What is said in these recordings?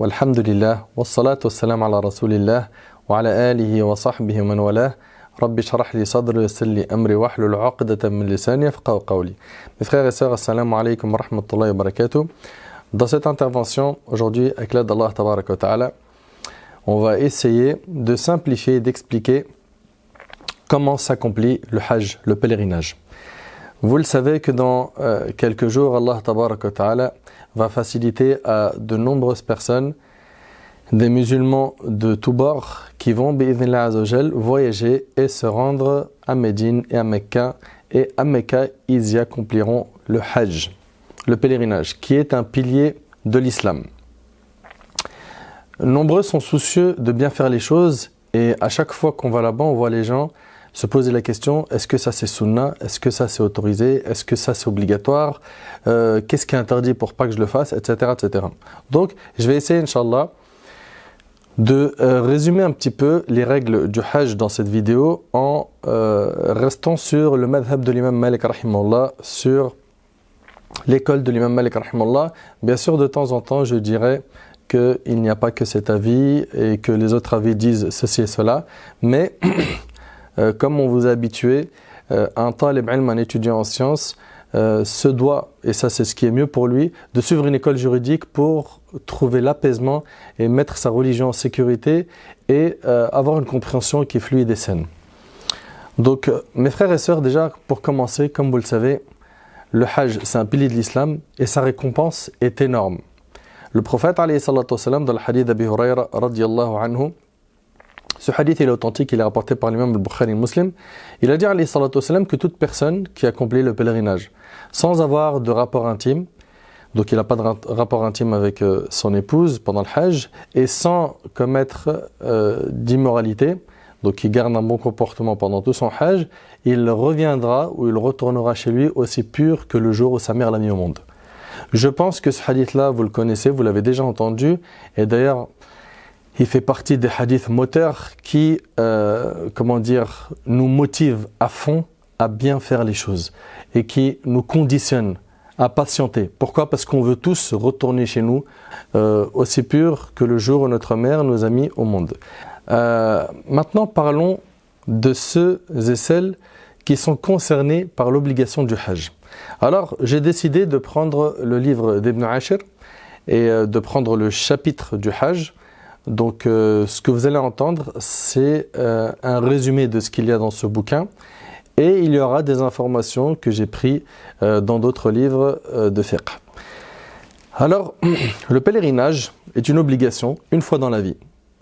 Walhamdulillah, wassalatu wassalam ala rasulillah, wa ala alihi wa sahbihi wa man walah. Rabbi shrah li sadri wa yassir li amri wahlul 'uqdatan min lisani yafqahu qawli. Mes frères et sœurs, assalamu alaikum wa rahmatullahi wa barakatuh. Dans cette intervention, aujourd'hui, avec l'aide d'Allah tabaraka wa ta'ala, on va essayer de simplifier et d'expliquer comment s'accomplit le hajj, le pèlerinage. Vous le savez que dans quelques jours, Allah tabaraka wa ta'ala va faciliter à de nombreuses personnes, des musulmans de tous bords, qui vont bi'idhnillah azawajal voyager et se rendre à Médine et à Mecca. Et à Mecca, ils y accompliront le hajj, le pèlerinage, qui est un pilier de l'islam. Nombreux sont soucieux de bien faire les choses, et à chaque fois qu'on va là-bas, on voit les gens se poser la question, est-ce que ça c'est sunna, est-ce que ça c'est autorisé, est-ce que ça c'est obligatoire, qu'est-ce qui est interdit pour pas que je le fasse, etc. etc. Donc je vais essayer, Inch'Allah, de résumer un petit peu les règles du hajj dans cette vidéo en restant sur le madhab de l'imam Malik rahimahullah, sur l'école de l'imam Malik rahimahullah. Bien sûr, de temps en temps, je dirais qu'il n'y a pas que cet avis et que les autres avis disent ceci et cela, mais comme on vous a habitué, un talib ilm, un étudiant en sciences, se doit, et ça c'est ce qui est mieux pour lui, de suivre une école juridique pour trouver l'apaisement et mettre sa religion en sécurité et avoir une compréhension qui est fluide et saine. Donc mes frères et sœurs, déjà pour commencer, comme vous le savez, le hajj c'est un pilier de l'islam et sa récompense est énorme. Le prophète alayhi salatu wassalam, dans le hadith d'Abi Hurayra radiyallahu anhu, ce hadith est authentique, il est rapporté par l'imam al-Bukhari Muslim. Il a dit alayhi salatu wassalam que toute personne qui accomplit le pèlerinage sans avoir de rapport intime, donc il n'a pas de rapport intime avec son épouse pendant le hajj, et sans commettre d'immoralité, donc il garde un bon comportement pendant tout son hajj, il reviendra ou il retournera chez lui aussi pur que le jour où sa mère l'a mis au monde. Je pense que ce hadith-là, vous le connaissez, vous l'avez déjà entendu, et d'ailleurs, il fait partie des hadiths moteurs qui, nous motivent à fond à bien faire les choses et qui nous conditionnent à patienter. Pourquoi ? Parce qu'on veut tous retourner chez nous aussi purs que le jour où notre mère nous a mis au monde. Maintenant, parlons de ceux et celles qui sont concernés par l'obligation du hajj. Alors, j'ai décidé de prendre le livre d'Ibn Ashir et de prendre le chapitre du hajj. Donc ce que vous allez entendre, c'est un résumé de ce qu'il y a dans ce bouquin, et il y aura des informations que j'ai prises dans d'autres livres de fiqh. Alors, le pèlerinage est une obligation une fois dans la vie.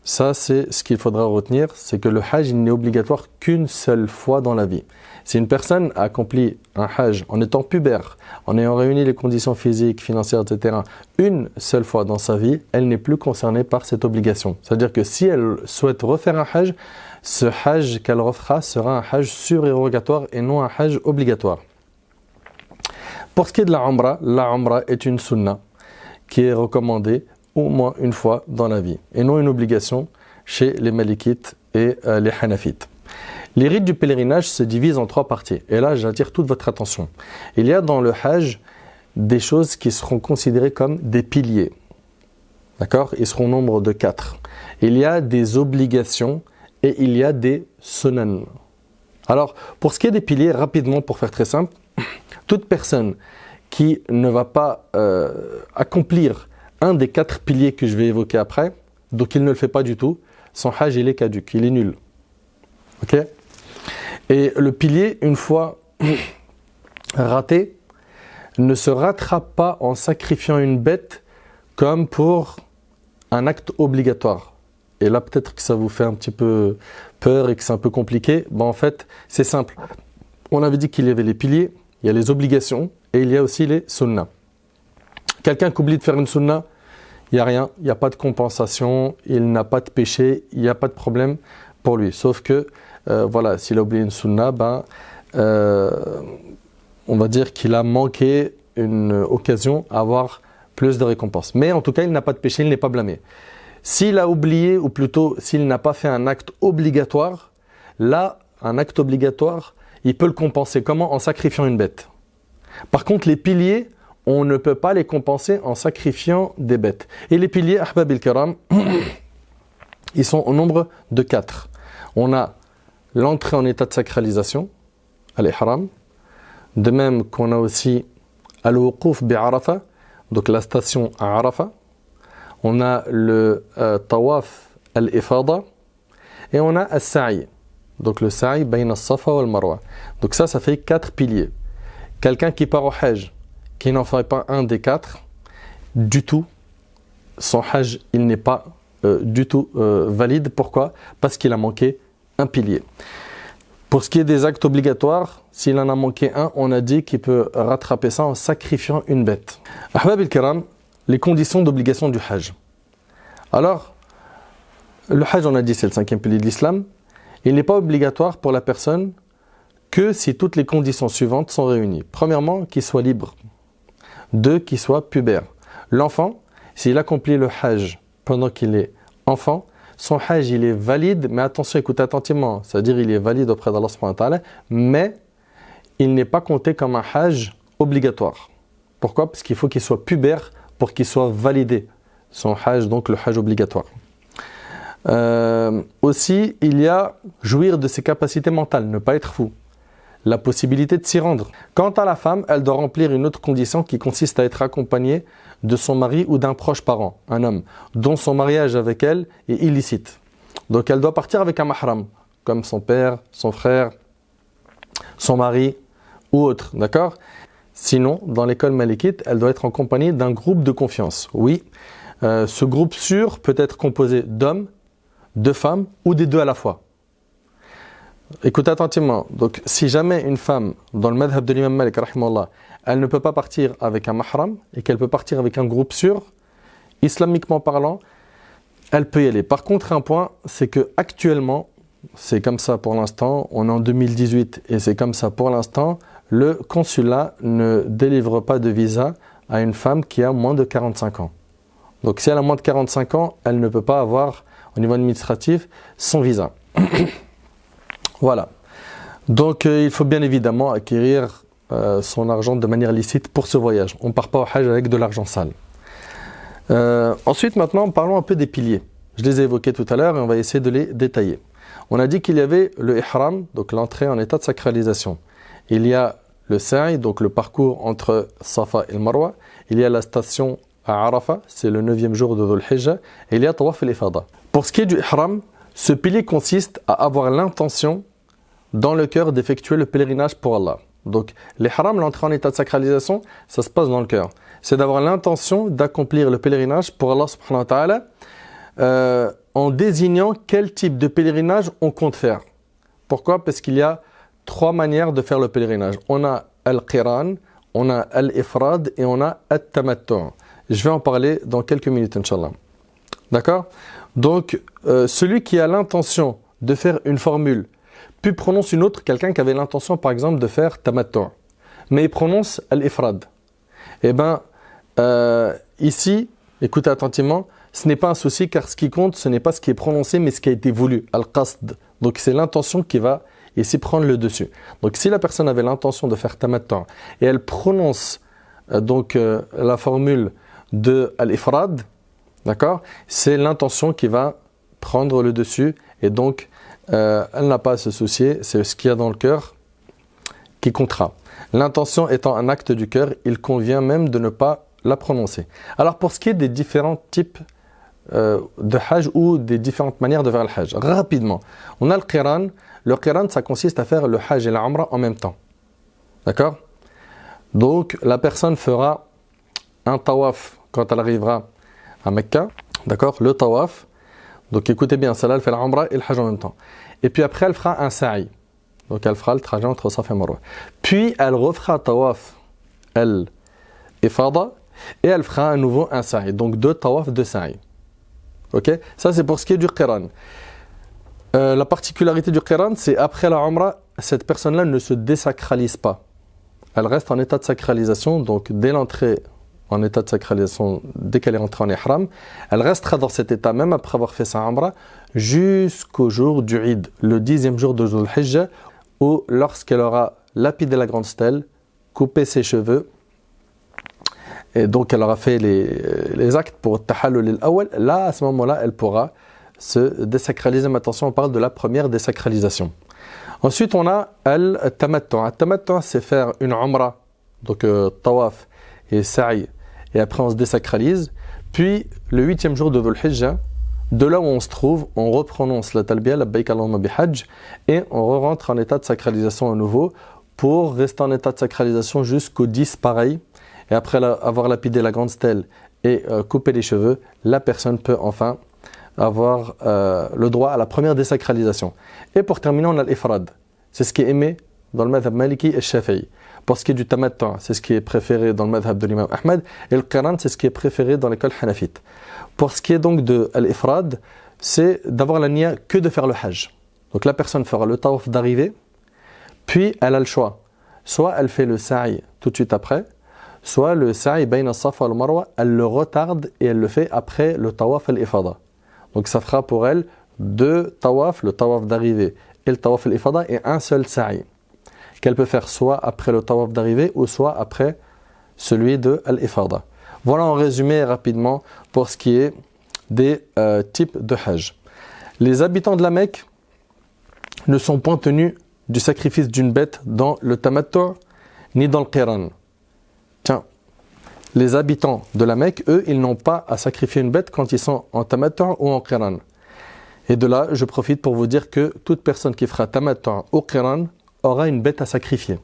Ça, c'est ce qu'il faudra retenir, c'est que le hajj n'est obligatoire qu'une seule fois dans la vie. Si une personne a accompli un hajj en étant pubère, en ayant réuni les conditions physiques, financières, etc., une seule fois dans sa vie, elle n'est plus concernée par cette obligation. C'est-à-dire que si elle souhaite refaire un hajj, ce hajj qu'elle refera sera un hajj surérogatoire et non un hajj obligatoire. Pour ce qui est de la umrah est une sunna qui est recommandée au moins une fois dans la vie, et non une obligation chez les malikites et les hanafites. Les rites du pèlerinage se divisent en trois parties, et là j'attire toute votre attention. Il y a dans le hajj des choses qui seront considérées comme des piliers. D'accord ? Ils seront au nombre de 4. Il y a des obligations et il y a des sunan. Alors, pour ce qui est des piliers, rapidement, pour faire très simple, toute personne qui ne va pas accomplir un des 4 piliers que je vais évoquer après, donc il ne le fait pas du tout, son hajj il est caduc, il est nul. Ok ? Et le pilier, une fois raté, ne se rattrape pas en sacrifiant une bête comme pour un acte obligatoire. Et là, peut-être que ça vous fait un petit peu peur et que c'est un peu compliqué. En fait, c'est simple. On avait dit qu'il y avait les piliers, il y a les obligations et il y a aussi les sunnas. Quelqu'un qui oublie de faire une sunna, il n'y a rien, il n'y a pas de compensation, il n'a pas de péché, il n'y a pas de problème pour lui. Sauf que, s'il a oublié une sunna, on va dire qu'il a manqué une occasion à avoir plus de récompenses. Mais en tout cas, il n'a pas de péché, il n'est pas blâmé. S'il a oublié, ou plutôt s'il n'a pas fait un acte obligatoire, là, un acte obligatoire, il peut le compenser. Comment ? En sacrifiant une bête. Par contre, les piliers, on ne peut pas les compenser en sacrifiant des bêtes. Et les piliers, ahbab al-kiram, ils sont au nombre de 4. On a l'entrée en état de sacralisation, al-ihram. De même qu'on a aussi al-wuquf bi-Arafa, donc la station à Arafa. On a le tawaf al-ifada. Et on a al-sa'i, donc le sa'i bayna al-safa wal marwa. Donc ça fait 4 piliers. Quelqu'un qui part au hajj, qui n'en fait pas un des 4, du tout, son hajj, il n'est pas du tout valide. Pourquoi? Parce qu'il a manqué un pilier. Pour ce qui est des actes obligatoires, s'il en a manqué un, on a dit qu'il peut rattraper ça en sacrifiant une bête. Ahbab al-kiram, les conditions d'obligation du hajj. Alors, le hajj, on a dit, c'est le 5e pilier de l'islam. Il n'est pas obligatoire pour la personne que si toutes les conditions suivantes sont réunies. Premièrement, qu'il soit libre. 2, qu'il soit pubère. L'enfant, s'il accomplit le hajj pendant qu'il est enfant, son hajj, il est valide, mais attention, écoutez attentivement, c'est-à-dire il est valide auprès d'Allah subhanahu wa ta'ala, mais il n'est pas compté comme un hajj obligatoire. Pourquoi? Parce qu'il faut qu'il soit pubère pour qu'il soit validé, son hajj, donc le hajj obligatoire. Aussi, il y a jouir de ses capacités mentales, ne pas être fou, la possibilité de s'y rendre. Quant à la femme, elle doit remplir une autre condition qui consiste à être accompagnée de son mari ou d'un proche parent, un homme, dont son mariage avec elle est illicite. Donc elle doit partir avec un mahram, comme son père, son frère, son mari ou autre, d'accord? Sinon, dans l'école malikite, elle doit être en compagnie d'un groupe de confiance. Oui, ce groupe sûr peut être composé d'hommes, de femmes ou des deux à la fois. Écoutez attentivement, donc si jamais une femme, dans le madhab de l'imam Malik, rahimahullah, elle ne peut pas partir avec un mahram et qu'elle peut partir avec un groupe sûr, islamiquement parlant, elle peut y aller. Par contre, un point, c'est que actuellement, c'est comme ça pour l'instant, on est en 2018 et c'est comme ça pour l'instant, le consulat ne délivre pas de visa à une femme qui a moins de 45 ans. Donc si elle a moins de 45 ans, elle ne peut pas avoir, au niveau administratif, son visa. Voilà. Donc il faut bien évidemment acquérir son argent de manière licite pour ce voyage. On ne part pas au hajj avec de l'argent sale. Ensuite, maintenant, parlons un peu des piliers. Je les ai évoqués tout à l'heure et on va essayer de les détailler. On a dit qu'il y avait le ihram, donc l'entrée en état de sacralisation. Il y a le sa'i, donc le parcours entre Safa et le Marwa. Il y a la station à Arafa, c'est le 9e jour de Dhul Hijjah. Et il y a Tawaf al-Ifada. Pour ce qui est du ihram, ce pilier consiste à avoir l'intention dans le cœur d'effectuer le pèlerinage pour Allah. Donc l'ihram, l'entrée en état de sacralisation, ça se passe dans le cœur. C'est d'avoir l'intention d'accomplir le pèlerinage pour Allah subhanahu wa ta'ala en désignant quel type de pèlerinage on compte faire. Pourquoi? Parce qu'il y a 3 manières de faire le pèlerinage. On a al-qiran, on a al-ifrad et on a al-tamattu'. Je vais en parler dans quelques minutes, Inch'Allah. D'accord? Donc, celui qui a l'intention de faire une formule, puis prononce une autre, quelqu'un qui avait l'intention, par exemple, de faire tamattu', mais il prononce al-ifrad. Eh bien, ici, écoutez attentivement, ce n'est pas un souci, car ce qui compte, ce n'est pas ce qui est prononcé, mais ce qui a été voulu, al-qasd. Donc, c'est l'intention qui va ici prendre le dessus. Donc, si la personne avait l'intention de faire tamattu' et elle prononce la formule de al-ifrad, d'accord, c'est l'intention qui va prendre le dessus et donc elle n'a pas à se soucier, c'est ce qu'il y a dans le cœur qui comptera. L'intention étant un acte du cœur, il convient même de ne pas la prononcer. Alors pour ce qui est des différents types de hajj ou des différentes manières de faire le hajj, rapidement, on a le qiran. Le qiran, ça consiste à faire le hajj et la umrah en même temps. D'accord? Donc la personne fera un tawaf quand elle arrivera à Mecca, d'accord, le tawaf. Donc écoutez bien, celle-là, elle fait la umrah et le hajj en même temps. Et puis après, elle fera un sa'i. Donc elle fera le trajet entre Safa et Marwa. Puis elle refera tawaf, ifada, et elle fera à nouveau un sa'i. Donc 2 tawaf, 2 sa'i. Ok? Ça c'est pour ce qui est du qiran. La particularité du qiran, c'est après la umrah, cette personne-là ne se désacralise pas. Elle reste en état de sacralisation, donc dès l'entrée en état de sacralisation, dès qu'elle est rentrée en ihram, elle restera dans cet état même après avoir fait sa umrah jusqu'au jour du Eid, le 10e jour de Dhul Hijjah, où lorsqu'elle aura lapidé la grande stèle, coupé ses cheveux et donc elle aura fait les actes pour tahallul al-awwal, là à ce moment-là elle pourra se désacraliser. Mais attention, on parle de la première désacralisation. Ensuite on a al-tamattu'. Al-tamattu' c'est faire une umrah, donc tawaf et sa'i, et après on se désacralise. Puis le 8e jour de Dhul Hijjah, de là où on se trouve, on reprononce la talbiya, labbaik Allahumma bihajj, et on rentre en état de sacralisation à nouveau pour rester en état de sacralisation jusqu'au 10 pareil. Et après avoir lapidé la grande stèle et coupé les cheveux, la personne peut enfin avoir le droit à la première désacralisation. Et pour terminer, on a l'ifrad. C'est ce qui est aimé dans le madhab maliki et shafi'i. Pour ce qui est du tamattu', c'est ce qui est préféré dans le madhab de l'imam Ahmed, et le qiran, c'est ce qui est préféré dans l'école hanafite. Pour ce qui est donc de l'ifrad, c'est d'avoir la niya que de faire le hajj. Donc la personne fera le tawaf d'arrivée, puis elle a le choix. Soit elle fait le sa'i tout de suite après, soit le sa'i bayna as-safa wal marwa, elle le retarde et elle le fait après le tawaf al-ifada. Donc ça fera pour elle 2 tawaf, le tawaf d'arrivée et le tawaf al-ifada, et un seul sa'i, qu'elle peut faire soit après le tawaf d'arrivée ou soit après celui de al-ifada. Voilà en résumé rapidement pour ce qui est des types de hajj. Les habitants de la Mecque ne sont point tenus du sacrifice d'une bête dans le tamattu' ni dans le qiran. Tiens, les habitants de la Mecque, eux, ils n'ont pas à sacrifier une bête quand ils sont en tamattu' ou en qiran. Et de là, je profite pour vous dire que toute personne qui fera tamattu' ou qiran aura une bête à sacrifier.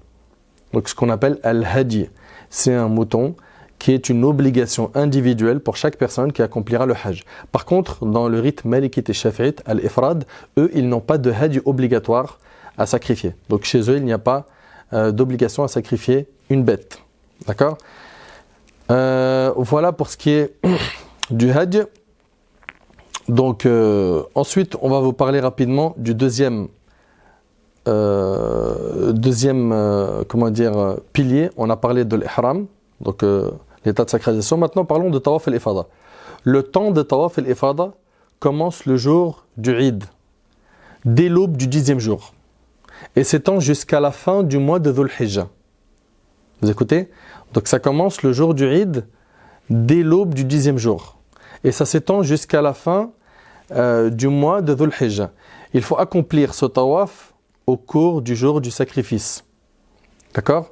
Donc ce qu'on appelle al-hadi, c'est un mouton qui est une obligation individuelle pour chaque personne qui accomplira le hajj. Par contre, dans le rite malikite et shafi'ite, al-ifrad, eux, ils n'ont pas de hadi obligatoire à sacrifier. Donc chez eux, il n'y a pas d'obligation à sacrifier une bête. D'accord ? Voilà pour ce qui est du hajj. Donc ensuite, on va vous parler rapidement du deuxième pilier. On a parlé de l'ihram, donc l'état de sacralisation. Maintenant, parlons de tawaf al-ifada. Le temps de tawaf al-ifada commence le jour du Eid, dès l'aube du 10e jour, et s'étend jusqu'à la fin du mois de Dhul Hijjah. Vous écoutez ? Donc ça commence le jour du Eid, dès l'aube du 10e jour, et ça s'étend jusqu'à la fin du mois de Dhul Hijjah. Il faut accomplir ce tawaf au cours du jour du sacrifice, d'accord,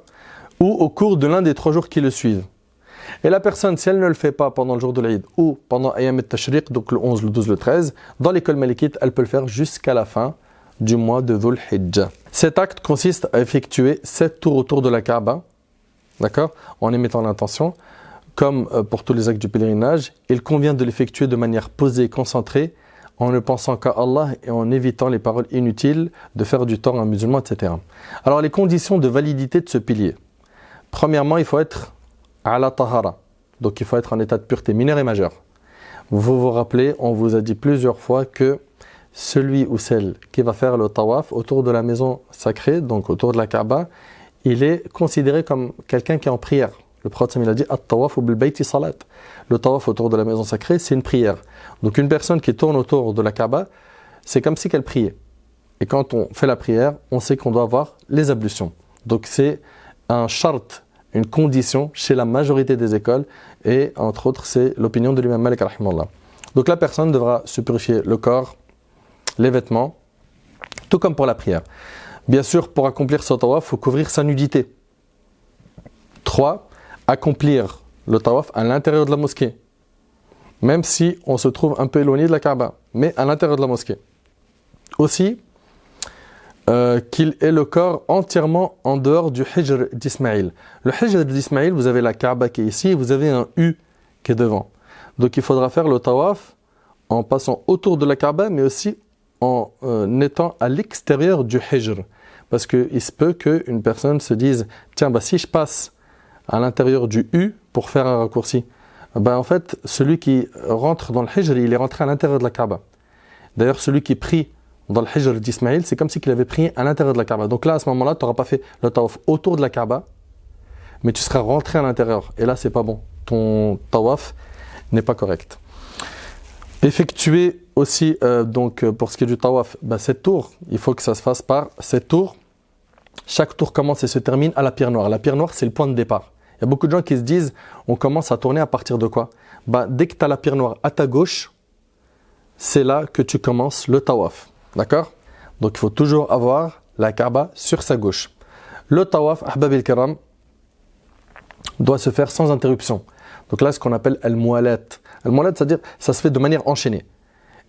ou au cours de l'un des 3 jours qui le suivent. Et la personne, si elle ne le fait pas pendant le jour de l'Eid ou pendant Ayam al-Tashriq, donc le 11, le 12, le 13, dans l'école malikite, elle peut le faire jusqu'à la fin du mois de Dhul Hijjah. Cet acte consiste à effectuer 7 tours autour de la Kaaba, d'accord, en émettant l'intention. Comme pour tous les actes du pèlerinage, il convient de l'effectuer de manière posée et concentrée, en ne pensant qu'à Allah et en évitant les paroles inutiles, de faire du tort à un musulman, etc. Alors les conditions de validité de ce pilier. Premièrement, il faut être à la tahara, donc il faut être en état de pureté mineure et majeure. Vous vous rappelez, on vous a dit plusieurs fois que celui ou celle qui va faire le tawaf autour de la maison sacrée, donc autour de la Kaaba, il est considéré comme quelqu'un qui est en prière. Le prophète il a dit at-tawaf bil bayti salat. Le tawaf autour de la maison sacrée, c'est une prière. Donc une personne qui tourne autour de la Kaaba, c'est comme si qu'elle priait. Et quand on fait la prière, on sait qu'on doit avoir les ablutions. Donc c'est un shart, une condition chez la majorité des écoles, et entre autres, c'est l'opinion de l'imam Malik rahimahullah. Donc la personne devra se purifier le corps, les vêtements, tout comme pour la prière. Bien sûr, pour accomplir ce tawaf, il faut couvrir sa nudité. 3. Accomplir le tawaf à l'intérieur de la mosquée, même si on se trouve un peu éloigné de la Kaaba, mais à l'intérieur de la mosquée. Aussi, qu'il ait le corps entièrement en dehors du Hijr d'Ismaïl. Le Hijr d'Ismaïl, vous avez la Kaaba qui est ici, et vous avez un U qui est devant. Donc il faudra faire le tawaf en passant autour de la Kaaba, mais aussi en étant à l'extérieur du Hijr. Parce qu'il se peut qu'une personne se dise, tiens, si je passe à l'intérieur du U pour faire un raccourci, en fait, celui qui rentre dans le Hijr, il est rentré à l'intérieur de la Kaaba. D'ailleurs, celui qui prie dans le Hijr d'Ismaïl, c'est comme si il avait prié à l'intérieur de la Kaaba. Donc là, à ce moment-là, tu n'auras pas fait le tawaf autour de la Kaaba, mais tu seras rentré à l'intérieur. Et là, c'est pas bon. Ton tawaf n'est pas correct. Effectuer aussi, donc pour ce qui est du tawaf, 7 tours. Il faut que ça se fasse par 7 tours. Chaque tour commence et se termine à la pierre noire. La pierre noire, c'est le point de départ. y a beaucoup de gens qui se disent, on commence à tourner à partir de quoi? Dès que tu as la pierre noire à ta gauche, c'est là que tu commences le tawaf. D'accord? Donc il faut toujours avoir la Kaaba sur sa gauche. Le tawaf, ahbab al-kiram, doit se faire sans interruption. Donc là, ce qu'on appelle al-mualat. Al-mualat, c'est-à-dire ça se fait de manière enchaînée.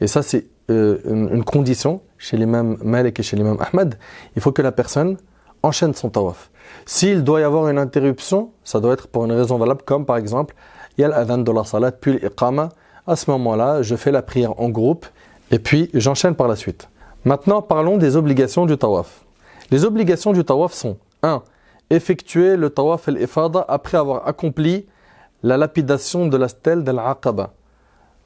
Et ça, c'est une condition chez l'imam Malik et chez l'imam Ahmad. Il faut que la personne enchaîne son tawaf. S'il doit y avoir une interruption, ça doit être pour une raison valable, comme par exemple, il y a l'adhan de la salat, puis l'iqama. À ce moment-là, je fais la prière en groupe et puis j'enchaîne par la suite. Maintenant, parlons des obligations du tawaf. Les obligations du tawaf sont 1. Effectuer le tawaf al-ifada après avoir accompli la lapidation de la stèle de l'Aqaba.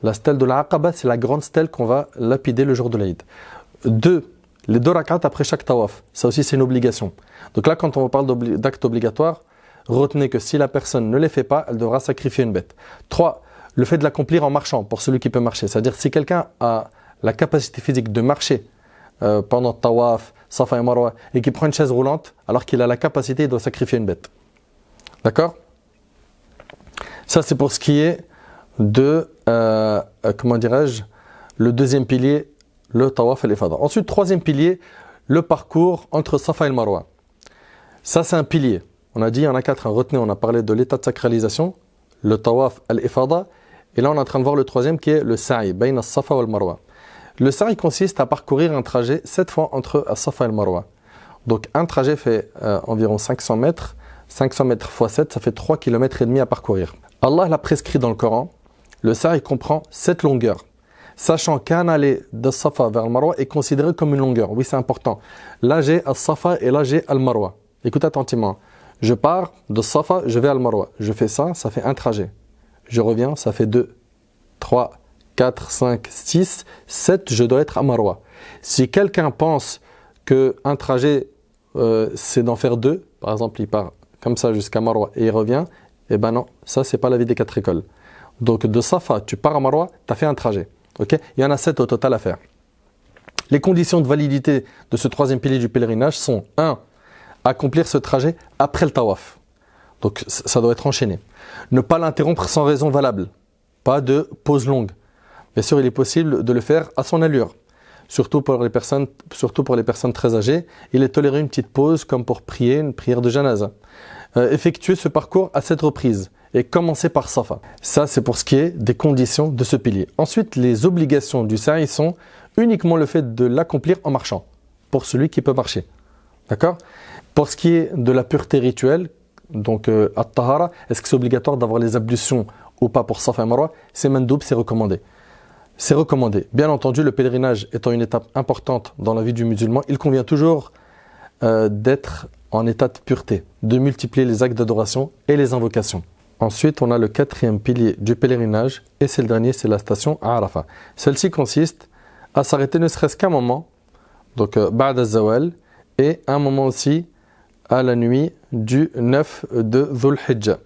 La stèle de l'Aqaba, c'est la grande stèle qu'on va lapider le jour de l'Aïd. 2. Les 2 rak'at après chaque tawaf. Ça aussi, c'est une obligation. Donc là, quand on parle d'actes obligatoires, retenez que si la personne ne les fait pas, elle devra sacrifier une bête. 3. Le fait de l'accomplir en marchant, pour celui qui peut marcher. C'est-à-dire, si quelqu'un a la capacité physique de marcher pendant tawaf, Safa et Marwa, et qui prend une chaise roulante, alors qu'il a la capacité, il doit sacrifier une bête. D'accord? Ça, c'est pour ce qui est de, le deuxième pilier, le tawaf et l'ifada. Ensuite, troisième pilier, le parcours entre Safa et Marwa. Ça, c'est un pilier. On a dit, il y en a 4. Retenez, on a parlé de l'état de sacralisation, le tawaf et l'ifada. Et là, on est en train de voir le troisième qui est le sa'i, bayna Safa et Marwa. Le sa'i consiste à parcourir un trajet 7 fois entre Safa et Marwa. Donc, un trajet fait environ 500 mètres. 500 mètres x 7, ça fait 3,5 km à parcourir. Allah l'a prescrit dans le Coran. Le sa'i comprend 7 longueurs. Sachant qu'un aller de Safa vers le Marwa est considéré comme une longueur. Oui, c'est important. Là, j'ai Safa et là, j'ai Al-Marwa. Écoute attentivement. Je pars de Safa, je vais à Al-Marwa. Je fais ça, ça fait un trajet. Je reviens, ça fait 2, 3, 4, 5, 6, 7, je dois être à Marwa. Si quelqu'un pense qu'un trajet, c'est d'en faire 2, par exemple, il part comme ça jusqu'à Marwa et il revient, eh ben non, ça, c'est pas l'avis des 4 écoles. Donc, de Safa, tu pars à Marwa, tu as fait un trajet. Okay, il y en a 7 au total à faire. Les conditions de validité de ce troisième pilier du pèlerinage sont 1. Accomplir ce trajet après le tawaf. Donc ça doit être enchaîné. Ne pas l'interrompre sans raison valable. Pas de pause longue. Bien sûr, il est possible de le faire à son allure. Surtout pour les personnes très âgées. Il est toléré une petite pause comme pour prier une prière de janaza. Effectuer ce parcours à 7 reprises. Et commencer par Safa. Ça, c'est pour ce qui est des conditions de ce pilier. Ensuite, les obligations du sa'i sont uniquement le fait de l'accomplir en marchant, pour celui qui peut marcher. D'accord? Pour ce qui est de la pureté rituelle, donc at-tahara, est-ce que c'est obligatoire d'avoir les ablutions ou pas pour Safa et Marwa? C'est mandoub, c'est recommandé. C'est recommandé. Bien entendu, le pèlerinage étant une étape importante dans la vie du musulman, il convient toujours d'être en état de pureté, de multiplier les actes d'adoration et les invocations. Ensuite, on a le 4e pilier du pèlerinage, et c'est le dernier, c'est la station à Arafat. Celle-ci consiste à s'arrêter ne serait-ce qu'un moment, donc Ba'd al-Zawal, et un moment aussi à la nuit du 9 de Dhul Hijjah.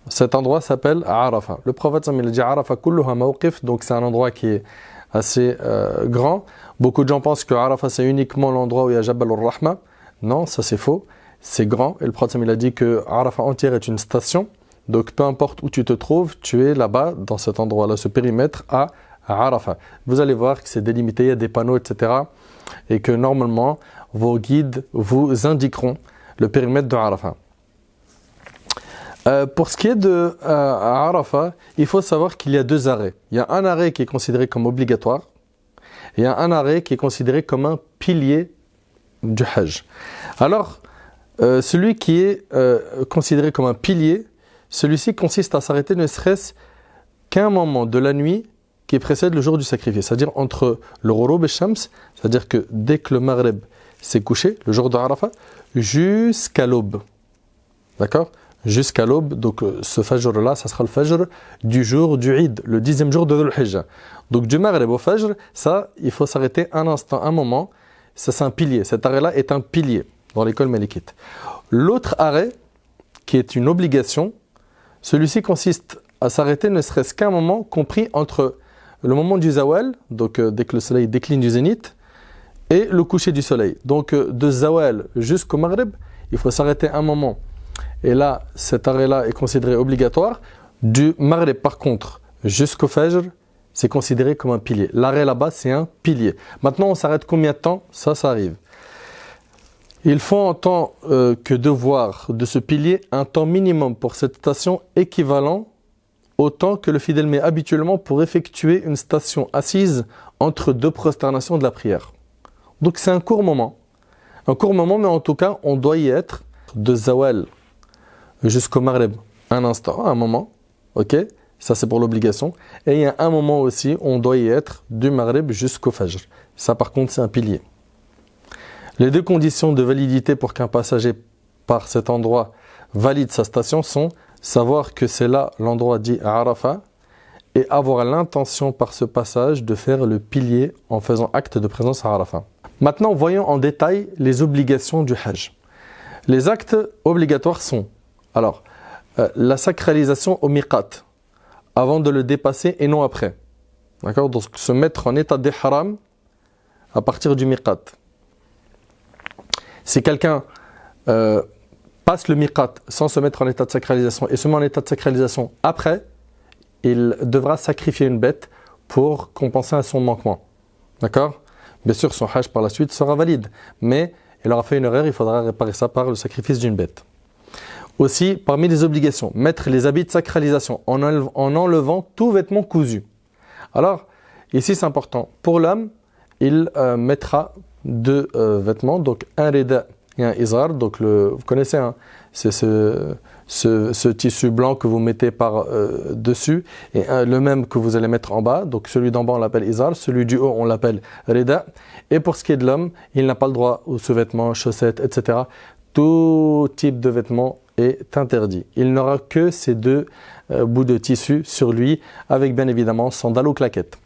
Cet endroit s'appelle Arafat. Le prophète a dit Arafat kulluha mawqif, donc c'est un endroit qui est assez grand. Beaucoup de gens pensent que Arafat c'est uniquement l'endroit où il y a Jabal al-Rahma. Non, ça c'est faux. C'est grand, et le prophète il a dit que Arafat entière est une station. Donc peu importe où tu te trouves, tu es là-bas, dans cet endroit-là, ce périmètre à Arafat. Vous allez voir que c'est délimité, il y a des panneaux, etc. Et que normalement, vos guides vous indiqueront le périmètre de Arafat. Pour ce qui est de Arafat, il faut savoir qu'il y a 2 arrêts. Il y a un arrêt qui est considéré comme obligatoire, et il y a un arrêt qui est considéré comme un pilier du Hajj. Alors, celui qui est considéré comme un pilier, celui-ci consiste à s'arrêter ne serait-ce qu'un moment de la nuit qui précède le jour du sacrifice, c'est-à-dire entre le ghurub et shams, c'est-à-dire que dès que le Maghreb s'est couché, le jour de Arafat, jusqu'à l'aube. D'accord? Jusqu'à l'aube, donc ce fajr-là, ça sera le fajr du jour du Eid, le 10e jour de Dhul Hijjah. Donc du Maghreb au fajr, ça, il faut s'arrêter un instant, un moment, ça c'est un pilier, cet arrêt-là est un pilier dans l'école malikite. L'autre arrêt, qui est une obligation, celui-ci consiste à s'arrêter ne serait-ce qu'un moment compris entre le moment du zawal, donc dès que le soleil décline du zénith, et le coucher du soleil. Donc de zawal jusqu'au maghreb, il faut s'arrêter un moment Et là, cet arrêt-là est considéré obligatoire. Du Maghrib, par contre, jusqu'au Fajr, c'est considéré comme un pilier. L'arrêt là-bas, c'est un pilier. Maintenant, on s'arrête combien de temps? Ça arrive. Il faut en tant que devoir de ce pilier un temps minimum pour cette station équivalent au temps que le fidèle met habituellement pour effectuer une station assise entre deux prosternations de la prière. Donc c'est un court moment. Un court moment, mais en tout cas, on doit y être de Zawal jusqu'au Maghrib. Un instant, un moment. Ok? Ça, c'est pour l'obligation. Et il y a un moment aussi, on doit y être du Maghrib jusqu'au Fajr. Ça, par contre, c'est un pilier. Les deux conditions de validité pour qu'un passager par cet endroit valide sa station sont savoir que c'est là l'endroit dit Arafat et avoir l'intention par ce passage de faire le pilier en faisant acte de présence à Arafat. Maintenant, voyons en détail les obligations du Hajj. Les actes obligatoires sont alors la sacralisation au miqat avant de le dépasser et non après. D'accord? Donc se mettre en état d'ihram à partir du miqat. Si quelqu'un passe le miqat sans se mettre en état de sacralisation et se met en état de sacralisation après, il devra sacrifier une bête pour compenser à son manquement. D'accord? Bien sûr, son hajj par la suite sera valide, mais il aura fait une erreur, il faudra réparer ça par le sacrifice d'une bête. Aussi, parmi les obligations, mettre les habits de sacralisation en enlevant tout vêtement cousu. Alors, ici c'est important. Pour l'homme, il mettra deux vêtements, donc un rida et un izar. Donc vous connaissez, hein, c'est ce tissu blanc que vous mettez par dessus et le même que vous allez mettre en bas. Donc celui d'en bas on l'appelle izar, celui du haut on l'appelle rida. Et pour ce qui est de l'homme, il n'a pas le droit aux sous-vêtements, chaussettes, etc. Tout type de vêtements est interdit. Il n'aura que ces deux bouts de tissu sur lui, avec bien évidemment sandales ou claquettes.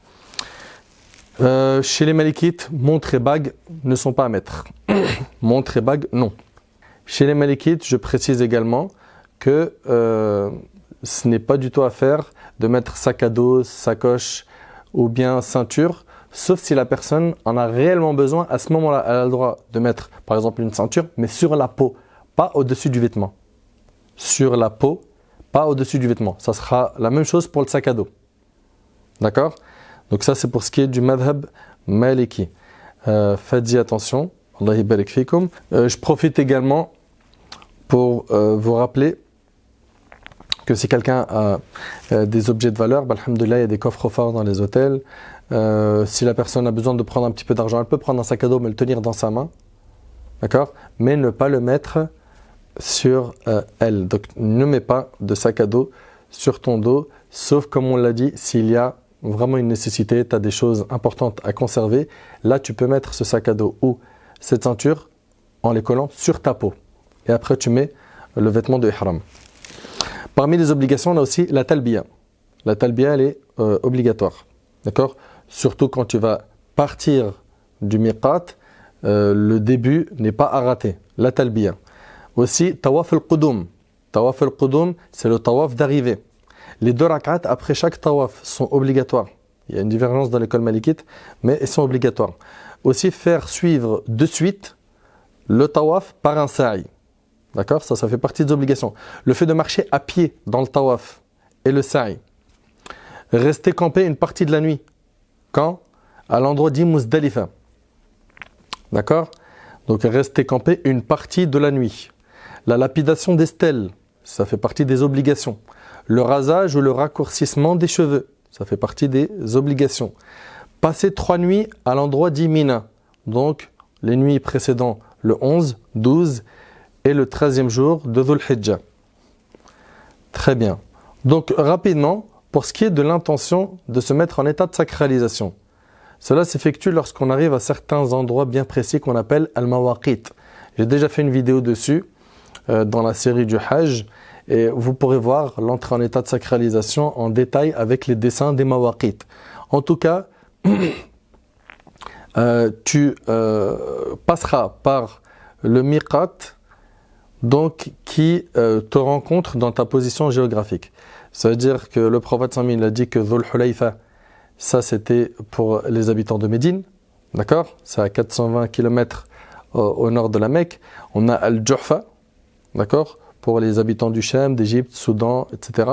Chez les Malikites, montre et bague ne sont pas à mettre. Montre et bague, non. Chez les Malikites, je précise également que ce n'est pas du tout à faire de mettre sac à dos, sacoche ou bien ceinture, sauf si la personne en a réellement besoin. À ce moment-là, elle a le droit de mettre par exemple une ceinture, mais sur la peau, pas au-dessus du vêtement. Sur la peau, pas au-dessus du vêtement. Ça sera la même chose pour le sac à dos. D'accord? Donc ça c'est pour ce qui est du madhab maliki. Faites-y attention. Allah barik fikum. Je profite également pour vous rappeler que si quelqu'un a des objets de valeur, alhamdoulilah, il y a des coffres forts dans les hôtels. Si la personne a besoin de prendre un petit peu d'argent, elle peut prendre un sac à dos mais le tenir dans sa main. D'accord? Mais ne pas le mettre sur elle. Donc ne mets pas de sac à dos sur ton dos, sauf comme on l'a dit, s'il y a vraiment une nécessité, tu as des choses importantes à conserver, là tu peux mettre ce sac à dos ou cette ceinture en les collant sur ta peau. Et après tu mets le vêtement de ihram. Parmi les obligations, on a aussi la talbiya. La talbiya, elle est obligatoire. D'accord? Surtout quand tu vas partir du miqat, le début n'est pas à rater. La talbiya. Aussi, tawaf al-qudum. Tawaf al-qudum, c'est le tawaf d'arrivée. Les deux rak'at après chaque tawaf sont obligatoires. Il y a une divergence dans l'école malikite, mais elles sont obligatoires. Aussi, faire suivre de suite le tawaf par un sa'i. D'accord? Ça fait partie des obligations. Le fait de marcher à pied dans le tawaf et le sa'i. Rester campé une partie de la nuit. Quand? À l'endroit dit Muzdalifa. D'accord? Donc rester campé une partie de la nuit. La lapidation des stèles, ça fait partie des obligations. Le rasage ou le raccourcissement des cheveux, ça fait partie des obligations. Passer 3 nuits à l'endroit dit Mina. Donc les nuits précédant le 11, 12 et le 13e jour de Dhul Hijjah. Très bien. Donc rapidement, pour ce qui est de l'intention de se mettre en état de sacralisation. Cela s'effectue lorsqu'on arrive à certains endroits bien précis qu'on appelle al-mawaqit. J'ai déjà fait une vidéo dessus dans la série du Hajj et vous pourrez voir l'entrée en état de sacralisation en détail avec les dessins des mawaqit. En tout cas, tu passeras par le miqat donc qui te rencontre dans ta position géographique. Ça veut dire que le prophète sallallahu a dit que Dhul Hulayfa, ça c'était pour les habitants de Médine, d'accord? C'est à 420 km au nord de la Mecque. On a Al-Juhfa, d'accord? pour les habitants du Sham, d'Égypte, Soudan, etc.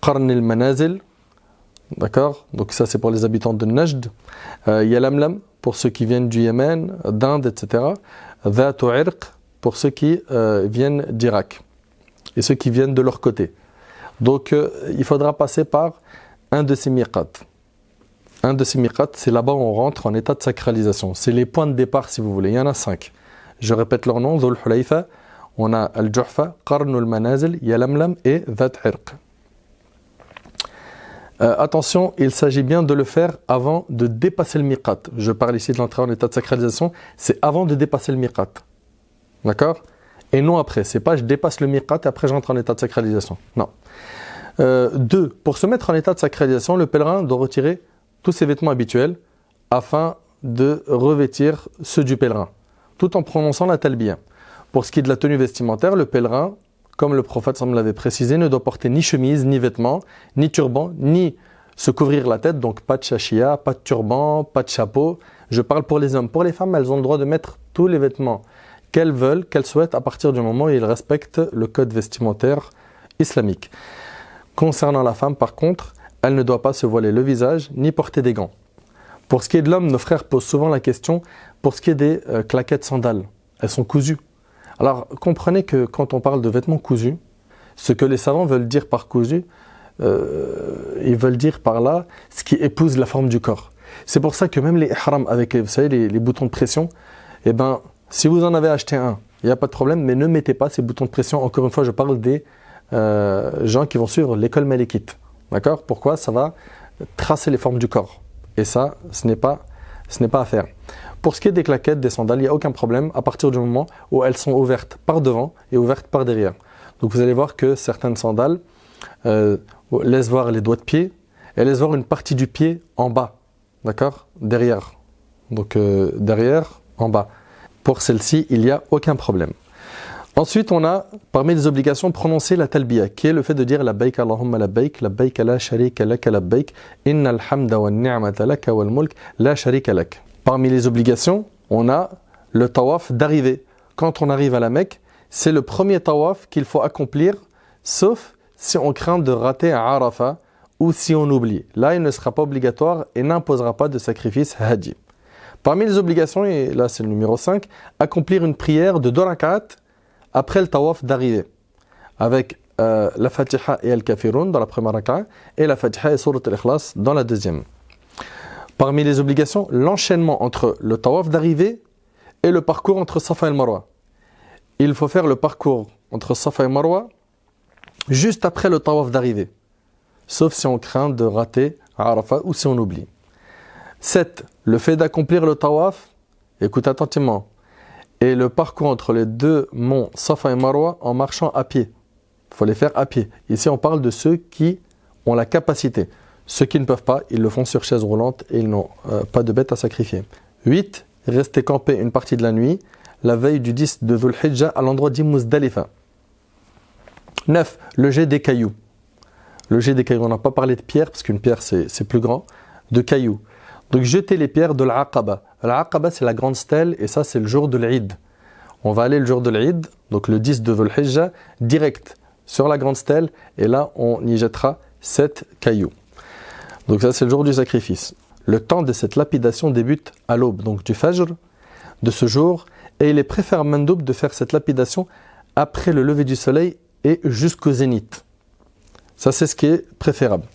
Qarn al-Manazil, d'accord? Donc ça c'est pour les habitants de Najd. Yalamlam, pour ceux qui viennent du Yémen, d'Inde, etc. Dhatu Irq, pour ceux qui viennent d'Irak et ceux qui viennent de leur côté. Donc il faudra passer par un de ces miqats. Un de ces miqats, c'est là-bas où on rentre en état de sacralisation. C'est les points de départ si vous voulez, il y en a 5. Je répète leur nom, Dhul Hulayfa, on a Al-Juhfa, Qarn al-Manazil, Yalamlam et Dhat Irq. Attention, il s'agit bien de le faire avant de dépasser le miqat. Je parle ici de l'entrée en état de sacralisation, c'est avant de dépasser le miqat. D'accord? Et non après, c'est pas je dépasse le miqat et après j'entre en état de sacralisation. Non. 2. Pour se mettre en état de sacralisation, le pèlerin doit retirer tous ses vêtements habituels afin de revêtir ceux du pèlerin, tout en prononçant la talbiya. Pour ce qui est de la tenue vestimentaire, le pèlerin, comme le prophète l'avait précisé, ne doit porter ni chemise, ni vêtements, ni turban, ni se couvrir la tête, donc pas de shashia, pas de turban, pas de chapeau. Je parle pour les hommes. Pour les femmes, elles ont le droit de mettre tous les vêtements qu'elles veulent, qu'elles souhaitent, à partir du moment où ils respectent le code vestimentaire islamique. Concernant la femme, par contre, elle ne doit pas se voiler le visage, ni porter des gants. Pour ce qui est de l'homme, nos frères posent souvent la question, pour ce qui est des claquettes sandales, elles sont cousues. Alors, comprenez que quand on parle de vêtements cousus, ce que les savants veulent dire par cousu, ils veulent dire par là ce qui épouse la forme du corps. C'est pour ça que même les ihrams avec, vous savez, les boutons de pression, eh ben, si vous en avez acheté un, il n'y a pas de problème, mais ne mettez pas ces boutons de pression. Encore une fois, je parle des gens qui vont suivre l'école malékite. D'accord? Pourquoi? Ça va tracer les formes du corps. Et ça, ce n'est pas à faire. Pour ce qui est des claquettes, des sandales, il n'y a aucun problème à partir du moment où elles sont ouvertes par devant et ouvertes par derrière. Donc vous allez voir que certaines sandales laissent voir les doigts de pied et laissent voir une partie du pied en bas. D'accord? Derrière. Donc derrière, en bas. Pour celle-ci, il n'y a aucun problème. Ensuite, on a, parmi les obligations, prononcer la talbiya, qui est le fait de dire labbaik Allahumma labbaik, labbaik la sharika laka labbaik, innal hamda wa ni'mata laka wal mulk, la sharika lak. Parmi les obligations, on a le tawaf d'arrivée. Quand on arrive à la Mecque, c'est le premier tawaf qu'il faut accomplir, sauf si on craint de rater un Arafat ou si on oublie. Là, il ne sera pas obligatoire et n'imposera pas de sacrifice hadi. Parmi les obligations, et là c'est le numéro 5, accomplir une prière de 2 rak'at après le tawaf d'arrivée, avec la Fatiha et Al-Kafirun dans la première raka'a, et la Fatiha et Surat Al-Ikhlas dans la deuxième. Parmi les obligations, l'enchaînement entre le tawaf d'arrivée et le parcours entre Safa et Marwa. Il faut faire le parcours entre Safa et Marwa juste après le tawaf d'arrivée, sauf si on craint de rater Arafat ou si on oublie. 7. Le fait d'accomplir le tawaf, écoute attentivement, et le parcours entre les deux monts Safa et Marwa en marchant à pied. Il faut les faire à pied. Ici, on parle de ceux qui ont la capacité. Ceux qui ne peuvent pas, ils le font sur chaise roulante et ils n'ont pas de bête à sacrifier. 8. Rester campé une partie de la nuit, la veille du 10 de Dhul Hijjah à l'endroit d'Muzdalifa. 9. Le jet des cailloux. Le jet des cailloux, on n'a pas parlé de pierre, parce qu'une pierre c'est plus grand, de cailloux. Donc jeter les pierres de l'Aqaba. L'Aqaba c'est la grande stèle et ça c'est le jour de l'Eid. On va aller le jour de l'Eid, donc le 10 de Dhul Hijjah, direct sur la grande stèle et là on y jettera 7 cailloux. Donc ça c'est le jour du sacrifice. Le temps de cette lapidation débute à l'aube, donc du Fajr de ce jour, et il est préférable mandoub de faire cette lapidation après le lever du soleil et jusqu'au zénith. Ça c'est ce qui est préférable.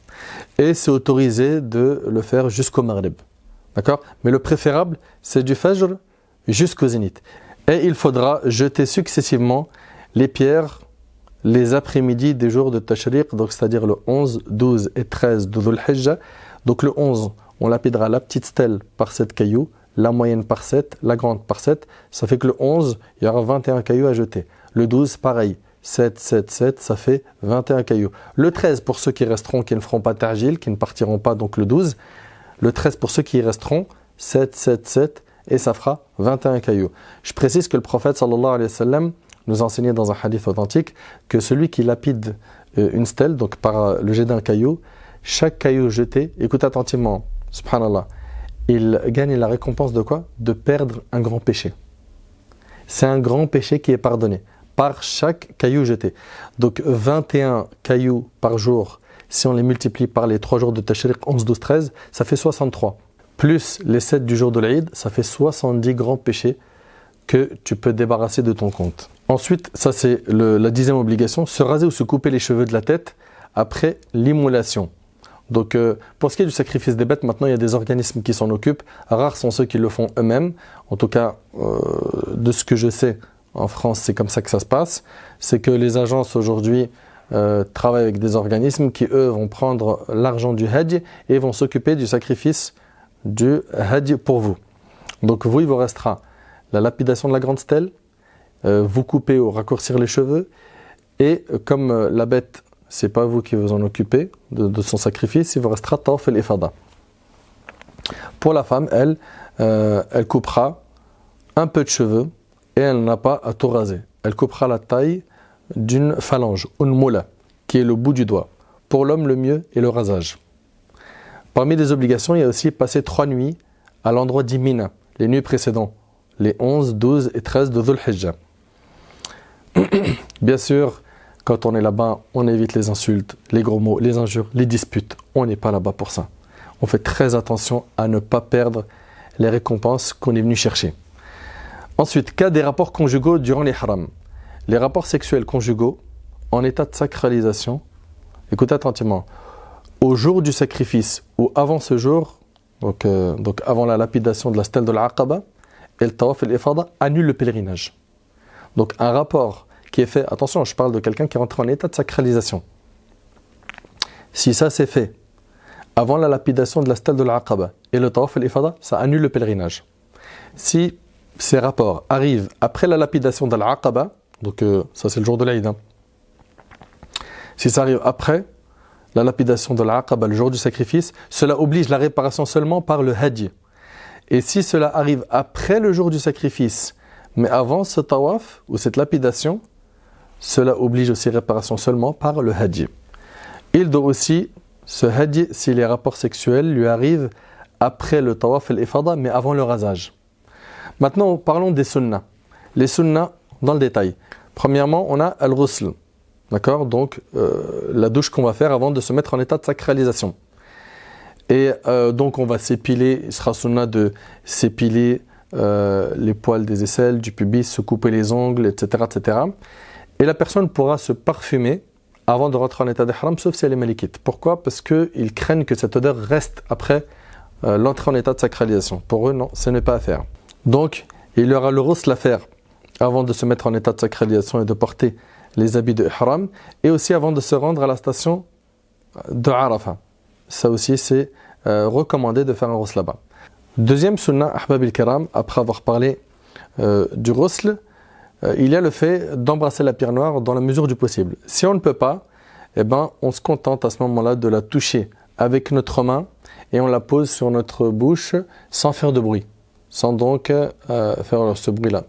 Et c'est autorisé de le faire jusqu'au Maghrib. D'accord? Mais le préférable, c'est du Fajr jusqu'au zénith. Et il faudra jeter successivement les pierres les après-midi des jours de Tashriq, donc c'est-à-dire le 11, 12 et 13 de Dhul Hijjah. Donc le 11, on lapidera la petite stèle par 7 cailloux, la moyenne par 7, la grande par 7. Ça fait que le 11, il y aura 21 cailloux à jeter. Le 12, pareil. 7, 7, 7, ça fait 21 cailloux. Le 13 pour ceux qui resteront, qui ne feront pas tarjil, qui ne partiront pas, donc le 12. Le 13 pour ceux qui y resteront, 7, 7, 7, et ça fera 21 cailloux. Je précise que le prophète sallallahu alayhi wa sallam nous enseignait dans un hadith authentique que celui qui lapide une stèle, donc par le jet d'un caillou, chaque caillou jeté, écoute attentivement, subhanallah, il gagne la récompense de quoi? De perdre un grand péché. C'est un grand péché qui est pardonné. par chaque caillou jeté. Donc 21 cailloux par jour, si on les multiplie par les 3 jours de Tashriq, 11, 12, 13, ça fait 63. Plus les 7 du jour de l'Aïd, ça fait 70 grands péchés que tu peux débarrasser de ton compte. Ensuite, ça c'est la 10e obligation, se raser ou se couper les cheveux de la tête après l'immolation. Donc pour ce qui est du sacrifice des bêtes, maintenant il y a des organismes qui s'en occupent. Rares sont ceux qui le font eux-mêmes. En tout cas, de ce que je sais, en France c'est comme ça que ça se passe. C'est que les agences aujourd'hui travaillent avec des organismes qui eux vont prendre l'argent du Hajj et vont s'occuper du sacrifice du Hajj pour vous. Donc vous, il vous restera la lapidation de la grande stèle, vous couper ou raccourcir les cheveux, et comme la bête, c'est pas vous qui vous en occupez de son sacrifice, il vous restera tawaf al-ifada. Pour la femme, elle coupera un peu de cheveux et elle n'a pas à tout raser. Elle coupera la taille d'une phalange, une moula, qui est le bout du doigt. Pour l'homme, le mieux est le rasage. Parmi les obligations, il y a aussi passer 3 nuits à l'endroit d'Imina, les nuits précédentes, les 11, 12 et 13 de Dhul Hijjah. Bien sûr, quand on est là-bas, on évite les insultes, les gros mots, les injures, les disputes. On n'est pas là-bas pour ça. On fait très attention à ne pas perdre les récompenses qu'on est venu chercher. Ensuite, cas des rapports conjugaux durant les haram. Les rapports sexuels conjugaux en état de sacralisation, écoutez attentivement, au jour du sacrifice ou avant ce jour, donc avant la lapidation de la stèle de l'Aqaba, et le tawaf et l'ifada annule le pèlerinage. Donc un rapport qui est fait, attention, je parle de quelqu'un qui rentre en état de sacralisation. Si ça c'est fait avant la lapidation de la stèle de l'Aqaba et le tawaf et l'ifada, ça annule le pèlerinage. Si ces rapports arrivent après la lapidation de l'Aqaba, donc ça c'est le jour de l'Aïd, si ça arrive après la lapidation de l'Aqaba, le jour du sacrifice, cela oblige la réparation seulement par le Hajj. Et si cela arrive après le jour du sacrifice, mais avant ce tawaf ou cette lapidation, cela oblige aussi réparation seulement par le Hajj. Il doit aussi ce Hajj si les rapports sexuels lui arrivent après le tawaf et l'ifada, mais avant le rasage. Maintenant, parlons des sunnahs. Les sunnahs dans le détail. Premièrement, on a al-ghusl. D'accord? Donc, la douche qu'on va faire avant de se mettre en état de sacralisation. Et donc, on va s'épiler, il sera sunnah de s'épiler les poils des aisselles, du pubis, se couper les ongles, etc., etc. Et la personne pourra se parfumer avant de rentrer en état d'ihram, sauf si elle est malikite. Pourquoi? Parce qu'ils craignent que cette odeur reste après l'entrée en état de sacralisation. Pour eux, non, ce n'est pas à faire. Donc, il y aura le ghusl à faire avant de se mettre en état de sacralisation et de porter les habits de ihram, et aussi avant de se rendre à la station de Arafah. Ça aussi, c'est recommandé de faire un ghusl là-bas. Deuxième sunnah, ahbab al-kiram, après avoir parlé du ghusl, il y a le fait d'embrasser la pierre noire dans la mesure du possible. Si on ne peut pas, eh ben, on se contente à ce moment-là de la toucher avec notre main et on la pose sur notre bouche sans faire de bruit, sans donc faire ce bruit-là.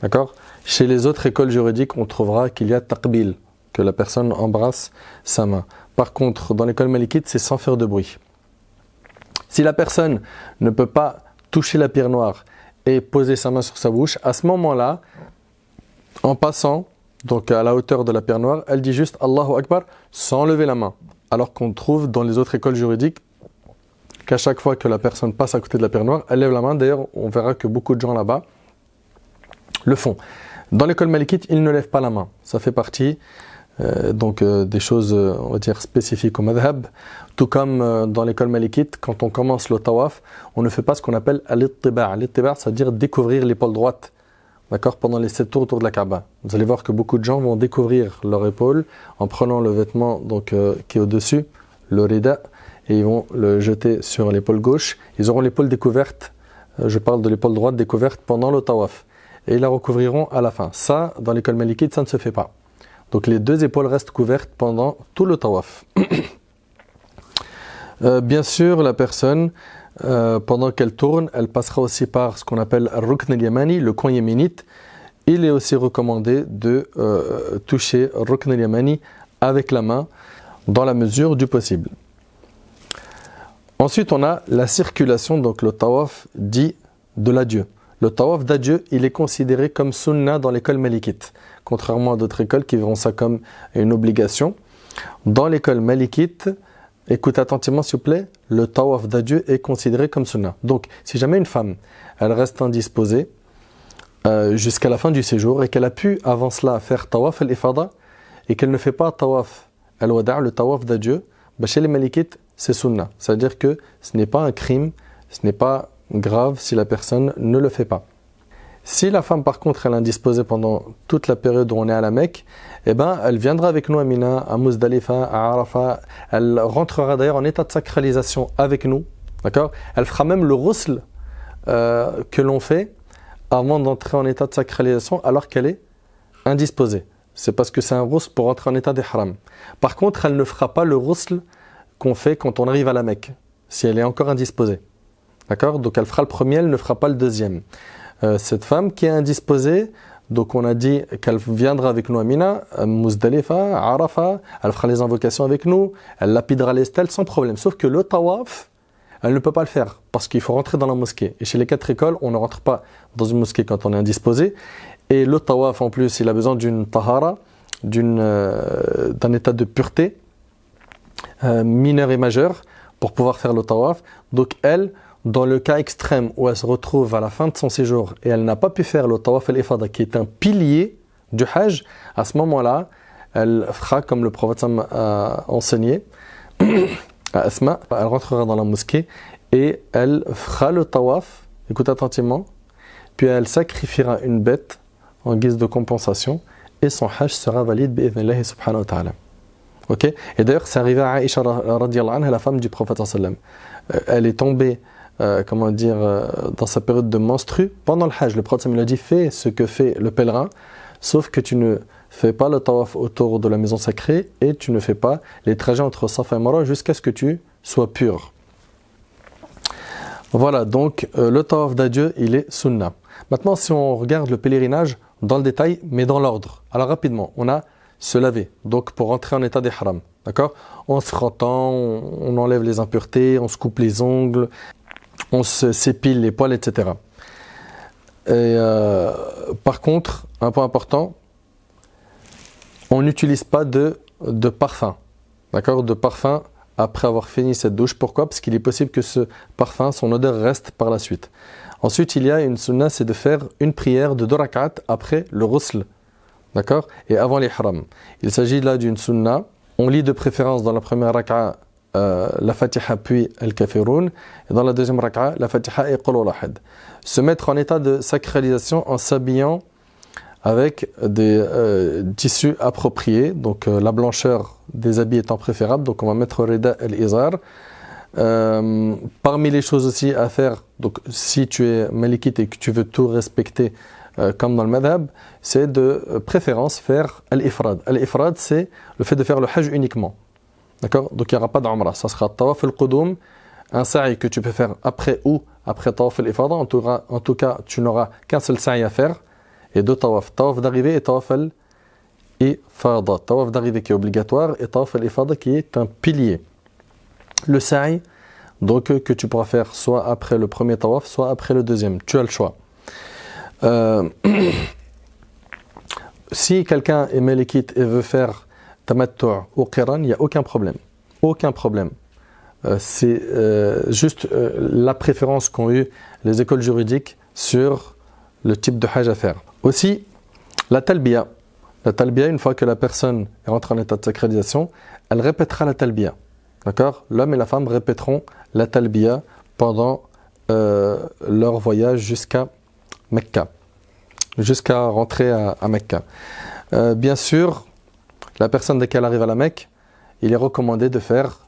D'accord? Chez les autres écoles juridiques, on trouvera qu'il y a taqbil, que la personne embrasse sa main. Par contre, dans l'école malikite, c'est sans faire de bruit. Si la personne ne peut pas toucher la pierre noire et poser sa main sur sa bouche, à ce moment-là, en passant, donc à la hauteur de la pierre noire, elle dit juste Allahu Akbar sans lever la main. Alors qu'on trouve dans les autres écoles juridiques qu'à chaque fois que la personne passe à côté de la pierre noire, elle lève la main. D'ailleurs, on verra que beaucoup de gens là-bas le font. Dans l'école malikite, ils ne lèvent pas la main. Ça fait partie des choses, on va dire, spécifiques au madhab. Tout comme dans l'école malikite, quand on commence le tawaf, on ne fait pas ce qu'on appelle al-ittiba'. Al-ittiba', ça veut dire découvrir l'épaule droite. D'accord, pendant les 7 tours autour de la Kaaba. Vous allez voir que beaucoup de gens vont découvrir leur épaule en prenant le vêtement qui est au-dessus, le rida, et ils vont le jeter sur l'épaule gauche. Ils auront l'épaule découverte, je parle de l'épaule droite découverte pendant le tawaf. Et ils la recouvriront à la fin. Ça, dans l'école malikite, ça ne se fait pas. Donc les 2 épaules restent couvertes pendant tout le tawaf. Bien sûr, la personne, pendant qu'elle tourne, elle passera aussi par ce qu'on appelle al-rukn al-yamani, le coin yéménite. Il est aussi recommandé de toucher al-rukn al-yamani avec la main dans la mesure du possible. Ensuite, on a la circulation, donc le tawaf dit de l'adieu. le tawaf d'adieu, il est considéré comme sunnah dans l'école malikite. Contrairement à d'autres écoles qui verront ça comme une obligation. Dans l'école malikite, écoute attentivement s'il vous plaît, le tawaf d'adieu est considéré comme sunnah. Donc, si jamais une femme, elle reste indisposée jusqu'à la fin du séjour et qu'elle a pu avant cela faire tawaf al-ifada et qu'elle ne fait pas tawaf al-wada', le tawaf d'adieu, chez les malikites, c'est sunnah. C'est-à-dire que ce n'est pas un crime, ce n'est pas grave si la personne ne le fait pas. Si la femme par contre elle est indisposée pendant toute la période où on est à la Mecque, eh ben, elle viendra avec nous à Mina, à Muzdalifa, à Arafat, elle rentrera d'ailleurs en état de sacralisation avec nous, d'accord ? Elle fera même le ghusl que l'on fait avant d'entrer en état de sacralisation alors qu'elle est indisposée. C'est parce que c'est un ghusl pour entrer en état d'ihram. Par contre, elle ne fera pas le ghusl qu'on fait quand on arrive à la Mecque, si elle est encore indisposée. D'accord ? Donc elle fera le premier, elle ne fera pas le deuxième. Cette femme qui est indisposée, donc on a dit qu'elle viendra avec nous à Mina, à Muzdalifa, à Arafat, elle fera les invocations avec nous, elle lapidera les stèles sans problème. Sauf que le tawaf, elle ne peut pas le faire parce qu'il faut rentrer dans la mosquée. Et chez les 4 écoles, on ne rentre pas dans une mosquée quand on est indisposé. Et le tawaf en plus, il a besoin d'une tahara, d'un état de pureté mineur et majeur pour pouvoir faire le tawaf. Donc elle, dans le cas extrême où elle se retrouve à la fin de son séjour et elle n'a pas pu faire le tawaf al-ifada qui est un pilier du hajj, à ce moment-là, elle fera comme le prophète a enseigné à Asma, elle rentrera dans la mosquée et elle fera le tawaf, écoute attentivement, puis elle sacrifiera une bête en guise de compensation et son hajj sera valide bi'idhnillahi subhanahu wa ta'ala. Ok ? Et d'ailleurs, c'est arrivé à Aïcha radiyallahu anha, la femme du prophète sallam. Elle est tombée dans sa période de menstru pendant le hajj. Le prophète lui a dit fais ce que fait le pèlerin, sauf que tu ne fais pas le tawaf autour de la maison sacrée et tu ne fais pas les trajets entre Safa et Marwa jusqu'à ce que tu sois pur. Voilà, donc le tawaf d'adieu, il est sunnah. Maintenant, si on regarde le pèlerinage dans le détail, mais dans l'ordre. Alors rapidement, on a se laver, donc pour entrer en état d'ihram, d'accord ? En se frottant, on enlève les impuretés, on se coupe les ongles, on s'épile les poils, etc. Et par contre, un point important, on n'utilise pas de parfum, d'accord, de parfum après avoir fini cette douche. Pourquoi ? Parce qu'il est possible que ce parfum, son odeur reste par la suite. Ensuite, il y a une sunna, c'est de faire une prière de 2 rak'at après le ghusl, d'accord, et avant l'ihram. Il s'agit là d'une sunna. On lit de préférence dans la première rak'a la Fatiha puis Al-Kafirun, et dans la deuxième rak'a la Fatiha et Qul Ahad. Se mettre en état de sacralisation en s'habillant avec des tissus appropriés, donc la blancheur des habits étant préférable, donc on va mettre Rida al-Izar. Parmi les choses aussi à faire, donc si tu es malikite et que tu veux tout respecter comme dans le madhab, c'est de préférence faire al-ifrad. Al-ifrad, c'est le fait de faire le hajj uniquement. D'accord ? Donc il n'y aura pas d'umrah. Ça sera tawaf al-qudum, un sa'i que tu peux faire après ou après tawaf al-ifrada. En tout cas, tu n'auras qu'un seul sa'i à faire et 2 tawaf. Tawaf d'arrivée et tawaf al-ifrada. Tawaf d'arrivée qui est obligatoire et tawaf al-ifrada qui est un pilier. Le sa'i, donc que tu pourras faire soit après le premier tawaf, soit après le deuxième. Tu as le choix. Si quelqu'un est malikite et veut faire tamattu' ou qiran, il n'y a aucun problème. Aucun problème. C'est juste la préférence qu'ont eu les écoles juridiques sur le type de hajj à faire. Aussi, la talbiya. La talbiya, une fois que la personne est rentrée en état de sacralisation, elle répétera la talbiya. D'accord ? L'homme et la femme répéteront la talbiya pendant leur voyage jusqu'à Mecca, jusqu'à rentrer à Mecca. Bien sûr, la personne, dès qu'elle arrive à la Mecque, il est recommandé de faire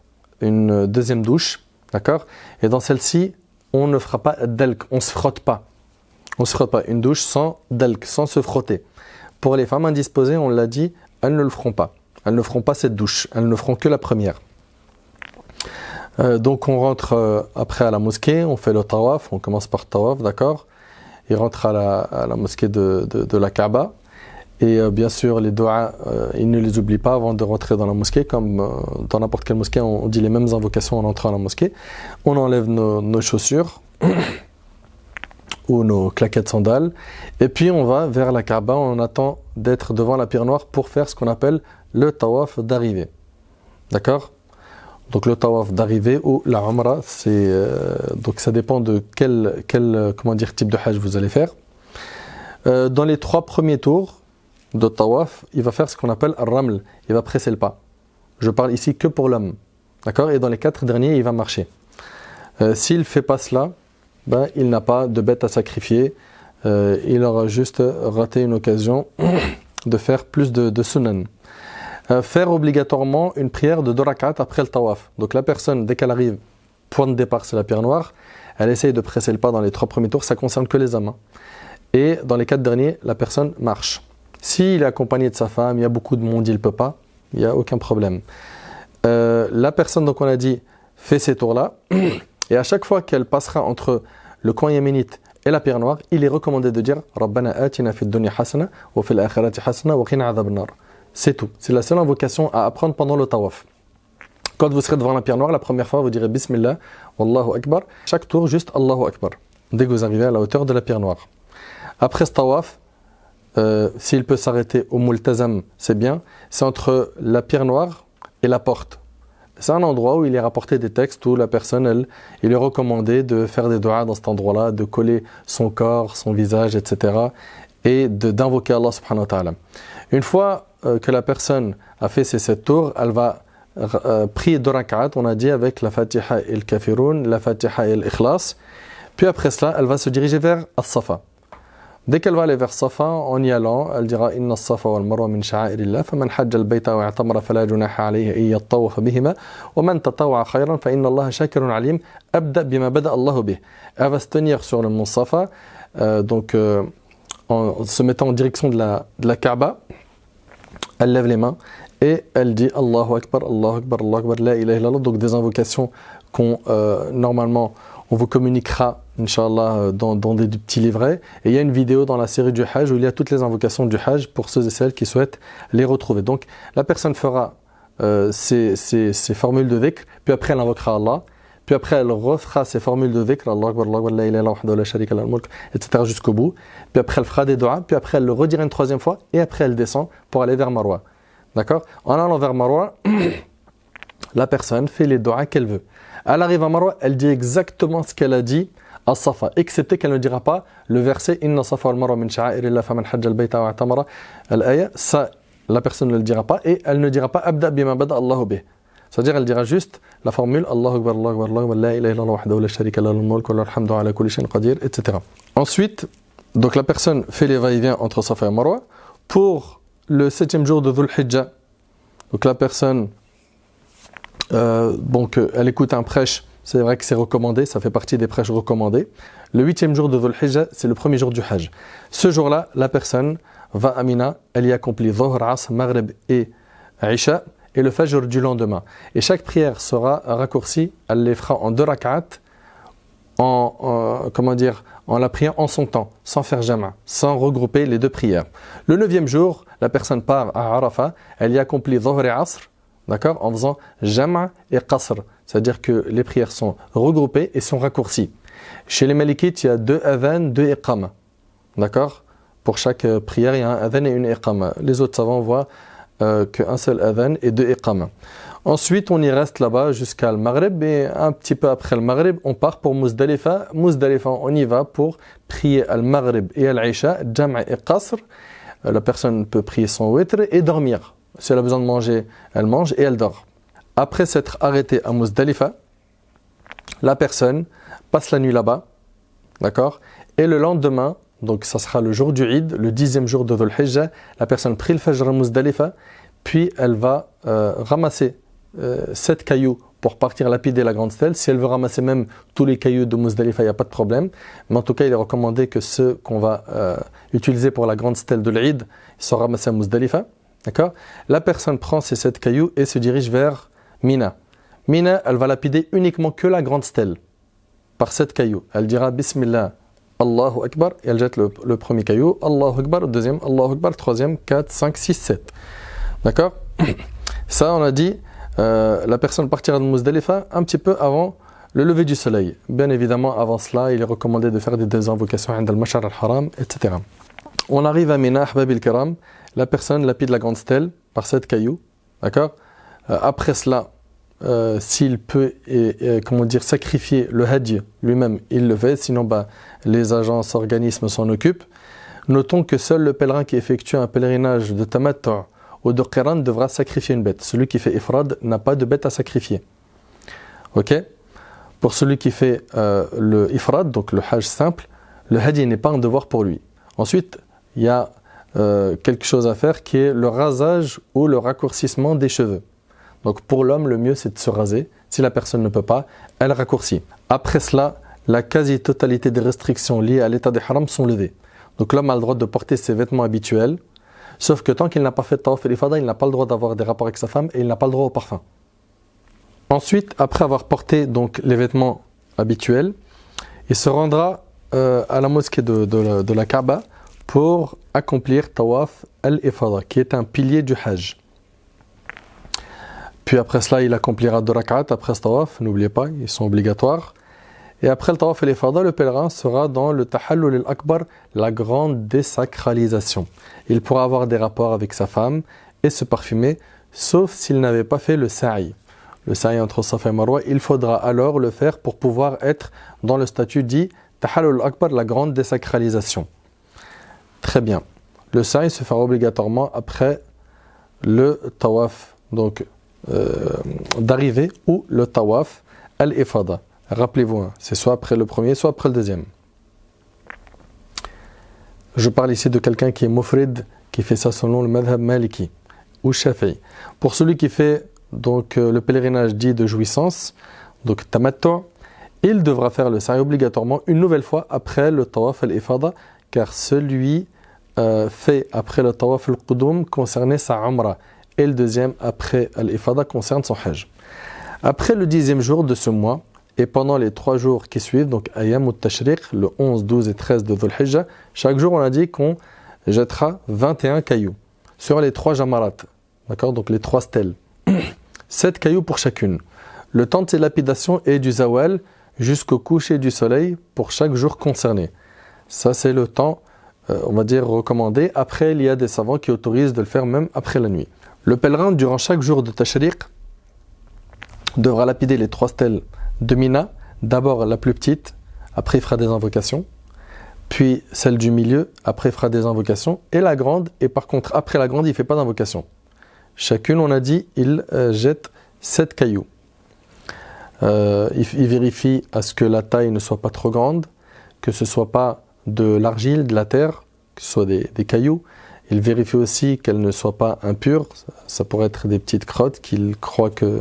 une deuxième douche, d'accord ? Et dans celle-ci, on ne fera pas delk, on ne se frotte pas. On ne se frotte pas. Une douche sans delk, sans se frotter. Pour les femmes indisposées, on l'a dit, elles ne le feront pas. Elles ne feront pas cette douche, elles ne feront que la première. Donc on rentre après à la mosquée, on fait le tawaf, on commence par tawaf, d'accord ? Il rentre à la mosquée de la Kaaba. Et bien sûr, les doigts, il ne les oublie pas avant de rentrer dans la mosquée. Comme dans n'importe quelle mosquée, on dit les mêmes invocations en entrant à la mosquée. On enlève nos chaussures. ou nos claquettes sandales. Et puis on va vers la Kaaba, on attend d'être devant la pierre noire pour faire ce qu'on appelle le tawaf d'arrivée. D'accord? Donc le tawaf d'arrivée ou la umrah, donc ça dépend de quel type de hajj vous allez faire. Dans les 3 premiers tours de tawaf, il va faire ce qu'on appelle al-raml, il va presser le pas. Je parle ici que pour l'homme. D'accord? Et dans les 4 derniers, il va marcher. S'il ne fait pas cela, il n'a pas de bête à sacrifier. Il aura juste raté une occasion de faire plus de sunan. Faire obligatoirement une prière de 2 rak'at après le tawaf. Donc la personne, dès qu'elle arrive, point de départ c'est la pierre noire, elle essaye de presser le pas dans les 3 premiers tours, ça concerne que les hommes. Et dans les 4 derniers, la personne marche. S'il est accompagné de sa femme, il y a beaucoup de monde, il ne peut pas, il n'y a aucun problème. La personne, donc on a dit, fait ces tours-là, et à chaque fois qu'elle passera entre le coin yéménite et la pierre noire, il est recommandé de dire « Rabbana atina fid dunya hasana, wa fil akhirati hasana, wa qina adhab an-nar ». C'est tout. C'est la seule invocation à apprendre pendant le tawaf. Quand vous serez devant la pierre noire, la première fois, vous direz Bismillah, Wallahu Akbar. Chaque tour, juste Allahu Akbar. Dès que vous arrivez à la hauteur de la pierre noire. Après ce tawaf, s'il peut s'arrêter au multazam, c'est bien. C'est entre la pierre noire et la porte. C'est un endroit où il est rapporté des textes où la personne, il est recommandé de faire des doigts dans cet endroit-là, de coller son corps, son visage, etc. et d'invoquer Allah subhanahu wa ta'ala. Une fois que la personne a fait ces 7 tours, elle va prier 2 rak'at, on a dit avec la Fatiha et le Kafirun, la Fatiha et l'Ikhlas. Puis après cela, elle va se diriger vers As-Safa. Dès qu'elle va aller vers Safa, en y allant, elle dira Inna as-Safa wal Marwa min sha'airillah, faman hajja al-bayta wa i'tamara fala junaha alayhi an yattawafa bihima, wa man tatawwa khayran fa inna Allaha shakirun alim, abda bima bada Allahu bih. Elle va se tenir sur le mont Safa, en se mettant en direction de la Kaaba. Elle lève les mains et elle dit Allahu Akbar, Allahu Akbar, Allahu Akbar, la ilaha illallah. Donc des invocations qu'on normalement on vous communiquera, Inch'Allah, dans des petits livrets. Et il y a une vidéo dans la série du Hajj où il y a toutes les invocations du Hajj pour ceux et celles qui souhaitent les retrouver. Donc la personne fera ces formules de dhikr, puis après elle invoquera Allah, puis après elle refera ses formules de dhikr, Allahu Akbar, Allahu Akbar, la ilaha illallah, wahdahu la sharika lahu al-mulk, etc. jusqu'au bout. Puis après elle fera des doigts, puis après elle le redira une 3e fois, et après elle descend pour aller vers Marwa. D'accord? En allant vers Marwa, la personne fait les doigts qu'elle veut. Elle arrive à Marwa, elle dit exactement ce qu'elle a dit à Safa, excepté qu'elle ne dira pas le verset Inna Safa wal Marwa min sha'airillah faman hajja al-bayta wa i'tamara al-aya. Ça, la personne ne le dira pas, et elle ne dira pas Abda bima bada Allahu bih. C'est-à-dire, elle dira juste la formule Allahu Akbar, Allahu Akbar, Allahu Akbar, la ilaha illallah wahdahu la sharika lahu al-mulk wa lahu al-hamdu ala kulli shay'in qadir, etc. Ensuite, donc la personne fait les va-et-vient entre Safa et Marwa. Pour le 7e jour de Dhul Hijjah, donc la personne elle écoute un prêche, c'est vrai que c'est recommandé, ça fait partie des prêches recommandés. Le 8e jour de Dhul Hijjah, c'est le premier jour du Hajj. Ce jour-là, la personne va à Mina, elle y accomplit Dhuhr, Asr, Maghrib et Isha, et le Fajr du lendemain. Et chaque prière sera raccourcie, elle les fera en 2 rak'at, en la priant en son temps, sans faire jama', sans regrouper les 2 prières. Le 9e jour, la personne part à Arafah, elle y accomplit Dhuhr et Asr, d'accord, en faisant jama' et qasr, c'est-à-dire que les prières sont regroupées et sont raccourcies. Chez les Malikites, il y a 2 adhan, 2 iqama, d'accord. Pour chaque prière, il y a un adhan et une iqama. Les autres savants voient qu'un seul adhan et 2 iqama. Ensuite, on y reste là-bas jusqu'à le Maghrib, et un petit peu après le Maghrib, on part pour Muzdalifa. Muzdalifa, on y va pour prier al-Maghrib et al-Isha, jama' et qasr. La personne peut prier son witr et dormir. Si elle a besoin de manger, elle mange et elle dort. Après s'être arrêtée à Muzdalifa, la personne passe la nuit là-bas, d'accord? Et le lendemain, donc ça sera le jour du Eid, le 10e jour de Dhul Hijjah, la personne prie le Fajr à Muzdalifa, puis elle va ramasser 7 cailloux pour partir lapider la grande stèle. Si elle veut ramasser même tous les cailloux de Muzdalifa, il n'y a pas de problème. Mais en tout cas, il est recommandé que ceux qu'on va utiliser pour la grande stèle de l'Eid soient ramassés à Muzdalifa. D'accord? La personne prend ces 7 cailloux et se dirige vers Mina. Mina, elle va lapider uniquement que la grande stèle par 7 cailloux. Elle dira Bismillah, Allahu Akbar, et elle jette le premier caillou, Allahu Akbar, le deuxième, Allahu Akbar, le troisième, 4, 5, 6, 7. D'accord? Ça, on a dit, la personne partira de Muzdalifa un petit peu avant Le lever du soleil. Bien évidemment, avant cela, il est recommandé de faire des invocations عند المشعر الحرام, etc. On arrive à Mina, Ahbab al-Kiram. La personne lapide la grande stèle par 7 cailloux. D'accord. Après cela, s'il peut sacrifier le hajj lui-même, il le fait. Sinon, les agences, organismes s'en occupent. Notons que seul le pèlerin qui effectue un pèlerinage de tamattu ou de qiran devra sacrifier une bête. Celui qui fait ifrad n'a pas de bête à sacrifier. Ok. Pour celui qui fait le ifrad, donc le hajj simple, le hajj n'est pas un devoir pour lui. Ensuite, il y a quelque chose à faire qui est le rasage ou le raccourcissement des cheveux. Donc pour l'homme, le mieux c'est de se raser. Si la personne ne peut pas, elle raccourcit. Après cela, la quasi-totalité des restrictions liées à l'état des haram sont levées. Donc l'homme a le droit de porter ses vêtements habituels, sauf que tant qu'il n'a pas fait tawaf et l'ifada, il n'a pas le droit d'avoir des rapports avec sa femme et il n'a pas le droit au parfum. Ensuite, après avoir porté donc les vêtements habituels, il se rendra à la mosquée de la Kaaba pour accomplir tawaf al-ifada, qui est un pilier du hajj. Puis après cela, il accomplira 2 rak'at après ce tawaf, n'oubliez pas, ils sont obligatoires. Et après le tawaf al-ifada, le pèlerin sera dans le tahallul al-akbar, la grande désacralisation. Il pourra avoir des rapports avec sa femme et se parfumer, sauf s'il n'avait pas fait le sa'i. Le sa'i entre Safa et Marwa, il faudra alors le faire pour pouvoir être dans le statut dit tahallul al-akbar, la grande désacralisation. Très bien. Le sa'i se fera obligatoirement après le tawaf d'arrivée ou le tawaf al-ifada. Rappelez-vous, c'est soit après le premier, soit après le deuxième. Je parle ici de quelqu'un qui est mufrid, qui fait ça selon le madhab maliki ou shafi'i. Pour celui qui fait le pèlerinage dit de jouissance, donc tamattu, il devra faire le sa'i obligatoirement une nouvelle fois après le tawaf al-ifada, car celui fait après le tawaf al-qudum concernait sa umrah et le deuxième après al-ifada concerne son hajj. Après le 10e jour de ce mois et pendant les 3 jours qui suivent, donc ayam al-tashriq, le 11, 12 et 13 de Dhul Hijjah, chaque jour on a dit qu'on jettera 21 cailloux sur les 3 jamarat, d'accord, donc les 3 stèles. 7 cailloux pour chacune. Le temps de ces lapidations est du zawal jusqu'au coucher du soleil pour chaque jour concerné. Ça c'est le temps, on va dire, recommandé. Après, il y a des savants qui autorisent de le faire même après la nuit. Le pèlerin, durant chaque jour de tashriq, devra lapider les 3 stèles de Mina. D'abord la plus petite, après il fera des invocations. Puis celle du milieu, après il fera des invocations. Et la grande, et par contre, après la grande, il ne fait pas d'invocation. Chacune, on a dit, il jette 7 cailloux. Il vérifie à ce que la taille ne soit pas trop grande, que ce ne soit pas de l'argile, de la terre, que ce soit des cailloux. Il vérifie aussi qu'elle ne soit pas impure. Ça pourrait être des petites crottes qu'il croit que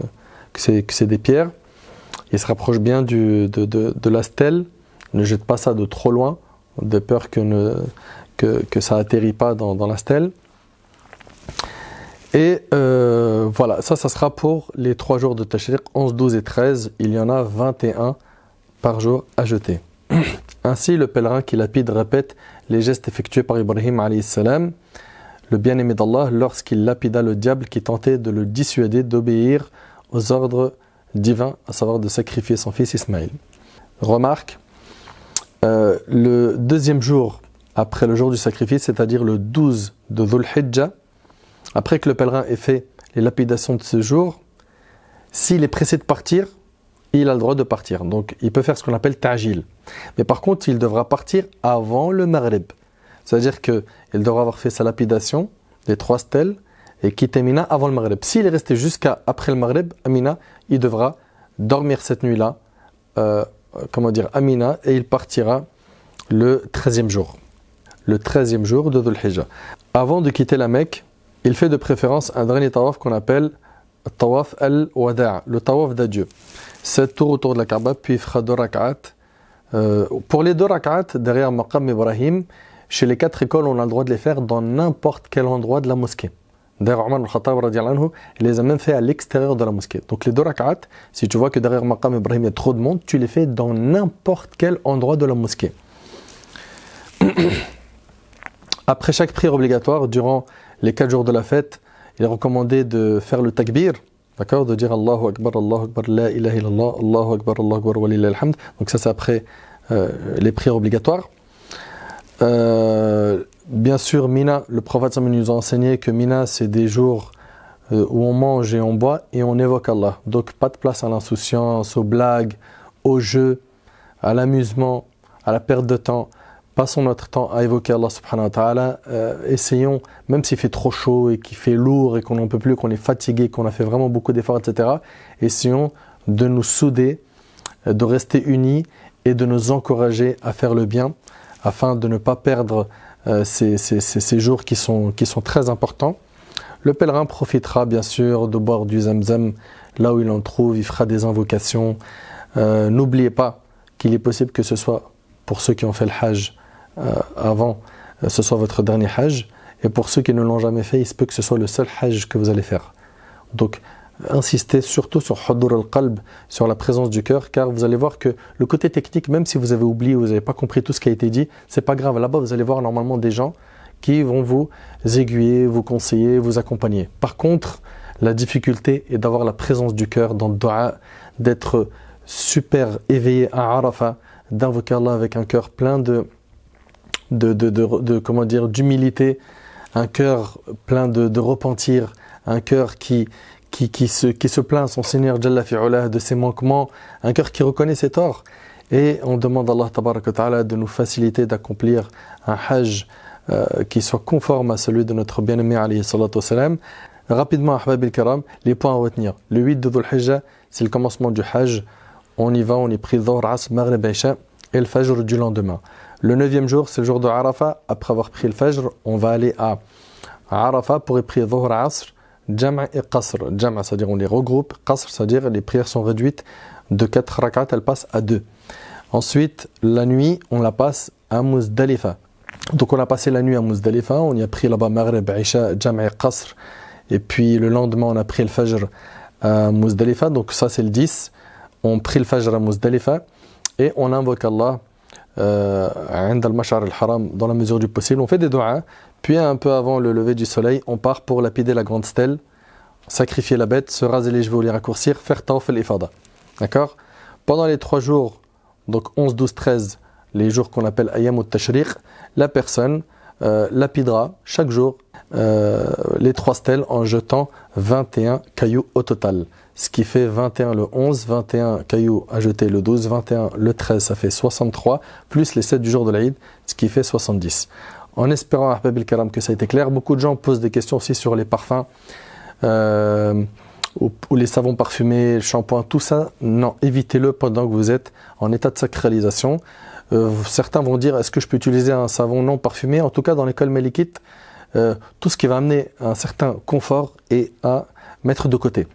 c'est des pierres. Il se rapproche bien de la stèle. Ne jette pas ça de trop loin, de peur que ça atterrit pas dans la stèle. Et voilà, ça sera pour les 3 jours de tashriq, 11, 12 et 13. Il y en a 21 par jour à jeter. Ainsi, le pèlerin qui lapide répète les gestes effectués par Ibrahim alayhi salam, le bien-aimé d'Allah, lorsqu'il lapida le diable qui tentait de le dissuader d'obéir aux ordres divins, à savoir de sacrifier son fils Ismaïl. Remarque, le 2e jour après le jour du sacrifice, c'est-à-dire le 12 de Dhul Hijjah, après que le pèlerin ait fait les lapidations de ce jour, s'il est pressé de partir, il a le droit de partir. Donc il peut faire ce qu'on appelle ta'jil. Mais par contre, il devra partir avant le Maghrib. C'est-à-dire qu'il devra avoir fait sa lapidation, les 3 stèles, et quitter Mina avant le Maghrib. S'il est resté jusqu'à après le Maghrib, à Mina, il devra dormir cette nuit-là, à Mina, et il partira le 13e jour. Le 13e jour de Dhul Hijjah. Avant de quitter la Mecque, il fait de préférence un dernier tawaf qu'on appelle tawaf al-wada', le tawaf d'adieu. 7 tours autour de la Kaaba, puis il fera 2 rak'at. Pour les 2 rak'at, derrière Maqam Ibrahim, chez les 4 écoles, on a le droit de les faire dans n'importe quel endroit de la mosquée. D'ailleurs, Omar al-Khattab, il les a même fait à l'extérieur de la mosquée. Donc les 2 rak'at, si tu vois que derrière Maqam Ibrahim, il y a trop de monde, tu les fais dans n'importe quel endroit de la mosquée. Après chaque prière obligatoire, durant les 4 jours de la fête, il est recommandé de faire le takbir, D'accord, de dire Allahu Akbar, la ilaha illallah, Allahu Akbar, wa lillahi alhamd. Donc ça c'est après les prières obligatoires. Bien sûr, Mina, le prophète nous a enseigné que Mina c'est des jours où on mange et on boit et on évoque Allah. Donc pas de place à l'insouciance, aux blagues, aux jeux, à l'amusement, à la perte de temps. Passons notre temps à évoquer Allah subhanahu wa ta'ala. Essayons, même s'il fait trop chaud et qu'il fait lourd et qu'on n'en peut plus, qu'on est fatigué, qu'on a fait vraiment beaucoup d'efforts, etc. Essayons de nous souder, de rester unis et de nous encourager à faire le bien afin de ne pas perdre ces jours qui sont très importants. Le pèlerin profitera bien sûr de boire du zamzam là où il en trouve, il fera des invocations. N'oubliez pas qu'il est possible que ce soit pour ceux qui ont fait le hajj avant, ce soit votre dernier hajj, et pour ceux qui ne l'ont jamais fait, il se peut que ce soit le seul hajj que vous allez faire. Donc insistez surtout sur hudur al-qalb, sur la présence du cœur, car vous allez voir que le côté technique, même si vous avez oublié, vous n'avez pas compris tout ce qui a été dit, c'est pas grave. Là-bas, vous allez voir normalement des gens qui vont vous aiguiller, vous conseiller, vous accompagner. Par contre, la difficulté est d'avoir la présence du cœur dans le dua, d'être super éveillé à Arafah, d'invoquer Allah avec un cœur plein d'humilité, un cœur plein de repentir, un cœur qui se plaint à son Seigneur Jalla fi'ulah de ses manquements, un cœur qui reconnaît ses torts. Et on demande à Allah tabaraka wa ta'ala de nous faciliter d'accomplir un hajj qui soit conforme à celui de notre bien-aimé alayhi salatu wassalam. Rapidement, ahbab al-kiram, les points à retenir. Le 8 de Dhul Hijjah, c'est le commencement du hajj. On y va, on y prie Dhuhr, Asr, Maghrib, Isha et le Fajr du lendemain. Le 9e jour, c'est le jour de Arafah. Après avoir pris le Fajr, on va aller à Arafah pour y prier Dhuhr, Asr, Jam' et Qasr. Jam', c'est-à-dire on les regroupe. Qasr, c'est-à-dire les prières sont réduites de 4 rak'at, elles passent à 2. Ensuite, la nuit, on la passe à Muzdalifa. Donc on a passé la nuit à Muzdalifa, on y a pris là-bas Maghrib, Isha, Jam' et Qasr. Et puis le lendemain, on a pris le Fajr à Muzdalifa. Donc ça, c'est le 10. On prie le Fajr à Muzdalifa et on invoque Allah al-Mash'ar al-Haram dans la mesure du possible. On fait des du'as, puis un peu avant le lever du soleil, on part pour lapider la grande stèle, sacrifier la bête, se raser les cheveux ou les raccourcir, faire tawaf al-ifada. D'accord ? Pendant les 3 jours, donc 11, 12, 13, les jours qu'on appelle Ayyam al-Tashriq, la personne lapidera chaque jour les 3 stèles en jetant 21 cailloux au total. Ce qui fait 21 le 11, 21 cailloux à jeter le 12, 21 le 13, ça fait 63, plus les 7 du jour de l'Aïd, ce qui fait 70. En espérant, ahbab al-kiram, que ça a été clair, beaucoup de gens posent des questions aussi sur les parfums, ou les savons parfumés, le shampoing, tout ça. Non, évitez-le pendant que vous êtes en état de sacralisation. Certains vont dire, est-ce que je peux utiliser un savon non parfumé ? En tout cas, dans l'école malikite, tout ce qui va amener un certain confort est à mettre de côté.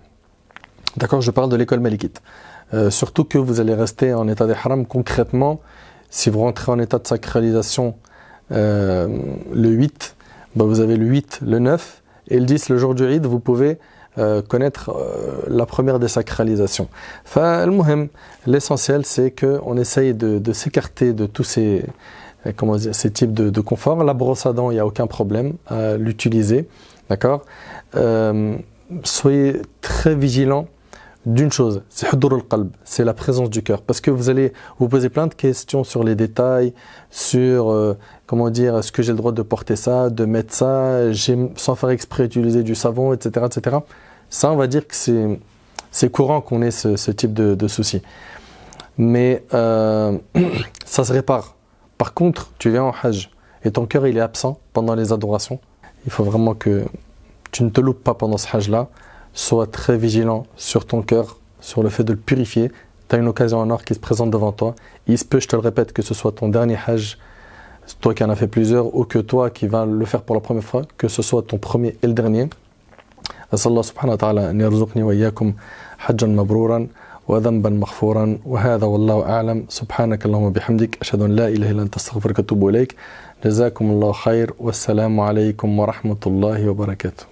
D'accord, je parle de l'école malikite. Surtout que vous allez rester en état d'ihram. Concrètement, si vous rentrez en état de sacralisation le 8, vous avez le 8, le 9 et le 10, le jour du Eid, vous pouvez connaître la première des sacralisations. L'essentiel, c'est qu'on essaye de s'écarter de tous ces types de confort. La brosse à dents, il n'y a aucun problème à l'utiliser. D'accord ? Soyez très vigilants d'une chose, c'est hudur al-qalb, c'est la présence du cœur. Parce que vous allez vous poser plein de questions sur les détails, sur est-ce que j'ai le droit de porter ça, de mettre ça, sans faire exprès utiliser du savon, etc., etc. Ça, on va dire que c'est courant qu'on ait ce type de soucis. Mais ça se répare. Par contre, tu viens en hajj et ton cœur il est absent pendant les adorations. Il faut vraiment que tu ne te loupes pas pendant ce hajj-là. Sois très vigilant sur ton cœur, sur le fait de le purifier. Tu as une occasion en or qui se présente devant toi. Il se peut, je te le répète, que ce soit ton dernier hajj, toi qui en as fait plusieurs, ou que toi qui vas le faire pour la première fois, que ce soit ton premier et le dernier. As'Allah subhanahu wa ta'ala an yarzuqni wa iyyakum hajjan mabrouran wa dhanban maghfouran wa hadha wallahu a'lam. Subhanaka Allahumma bihamdik ashhadu an la ilaha illa anta astaghfiruka wa atubu ilayk. Jazakumullahu khair. Wassalamu alaykum wa rahmatullahi wa barakatuh.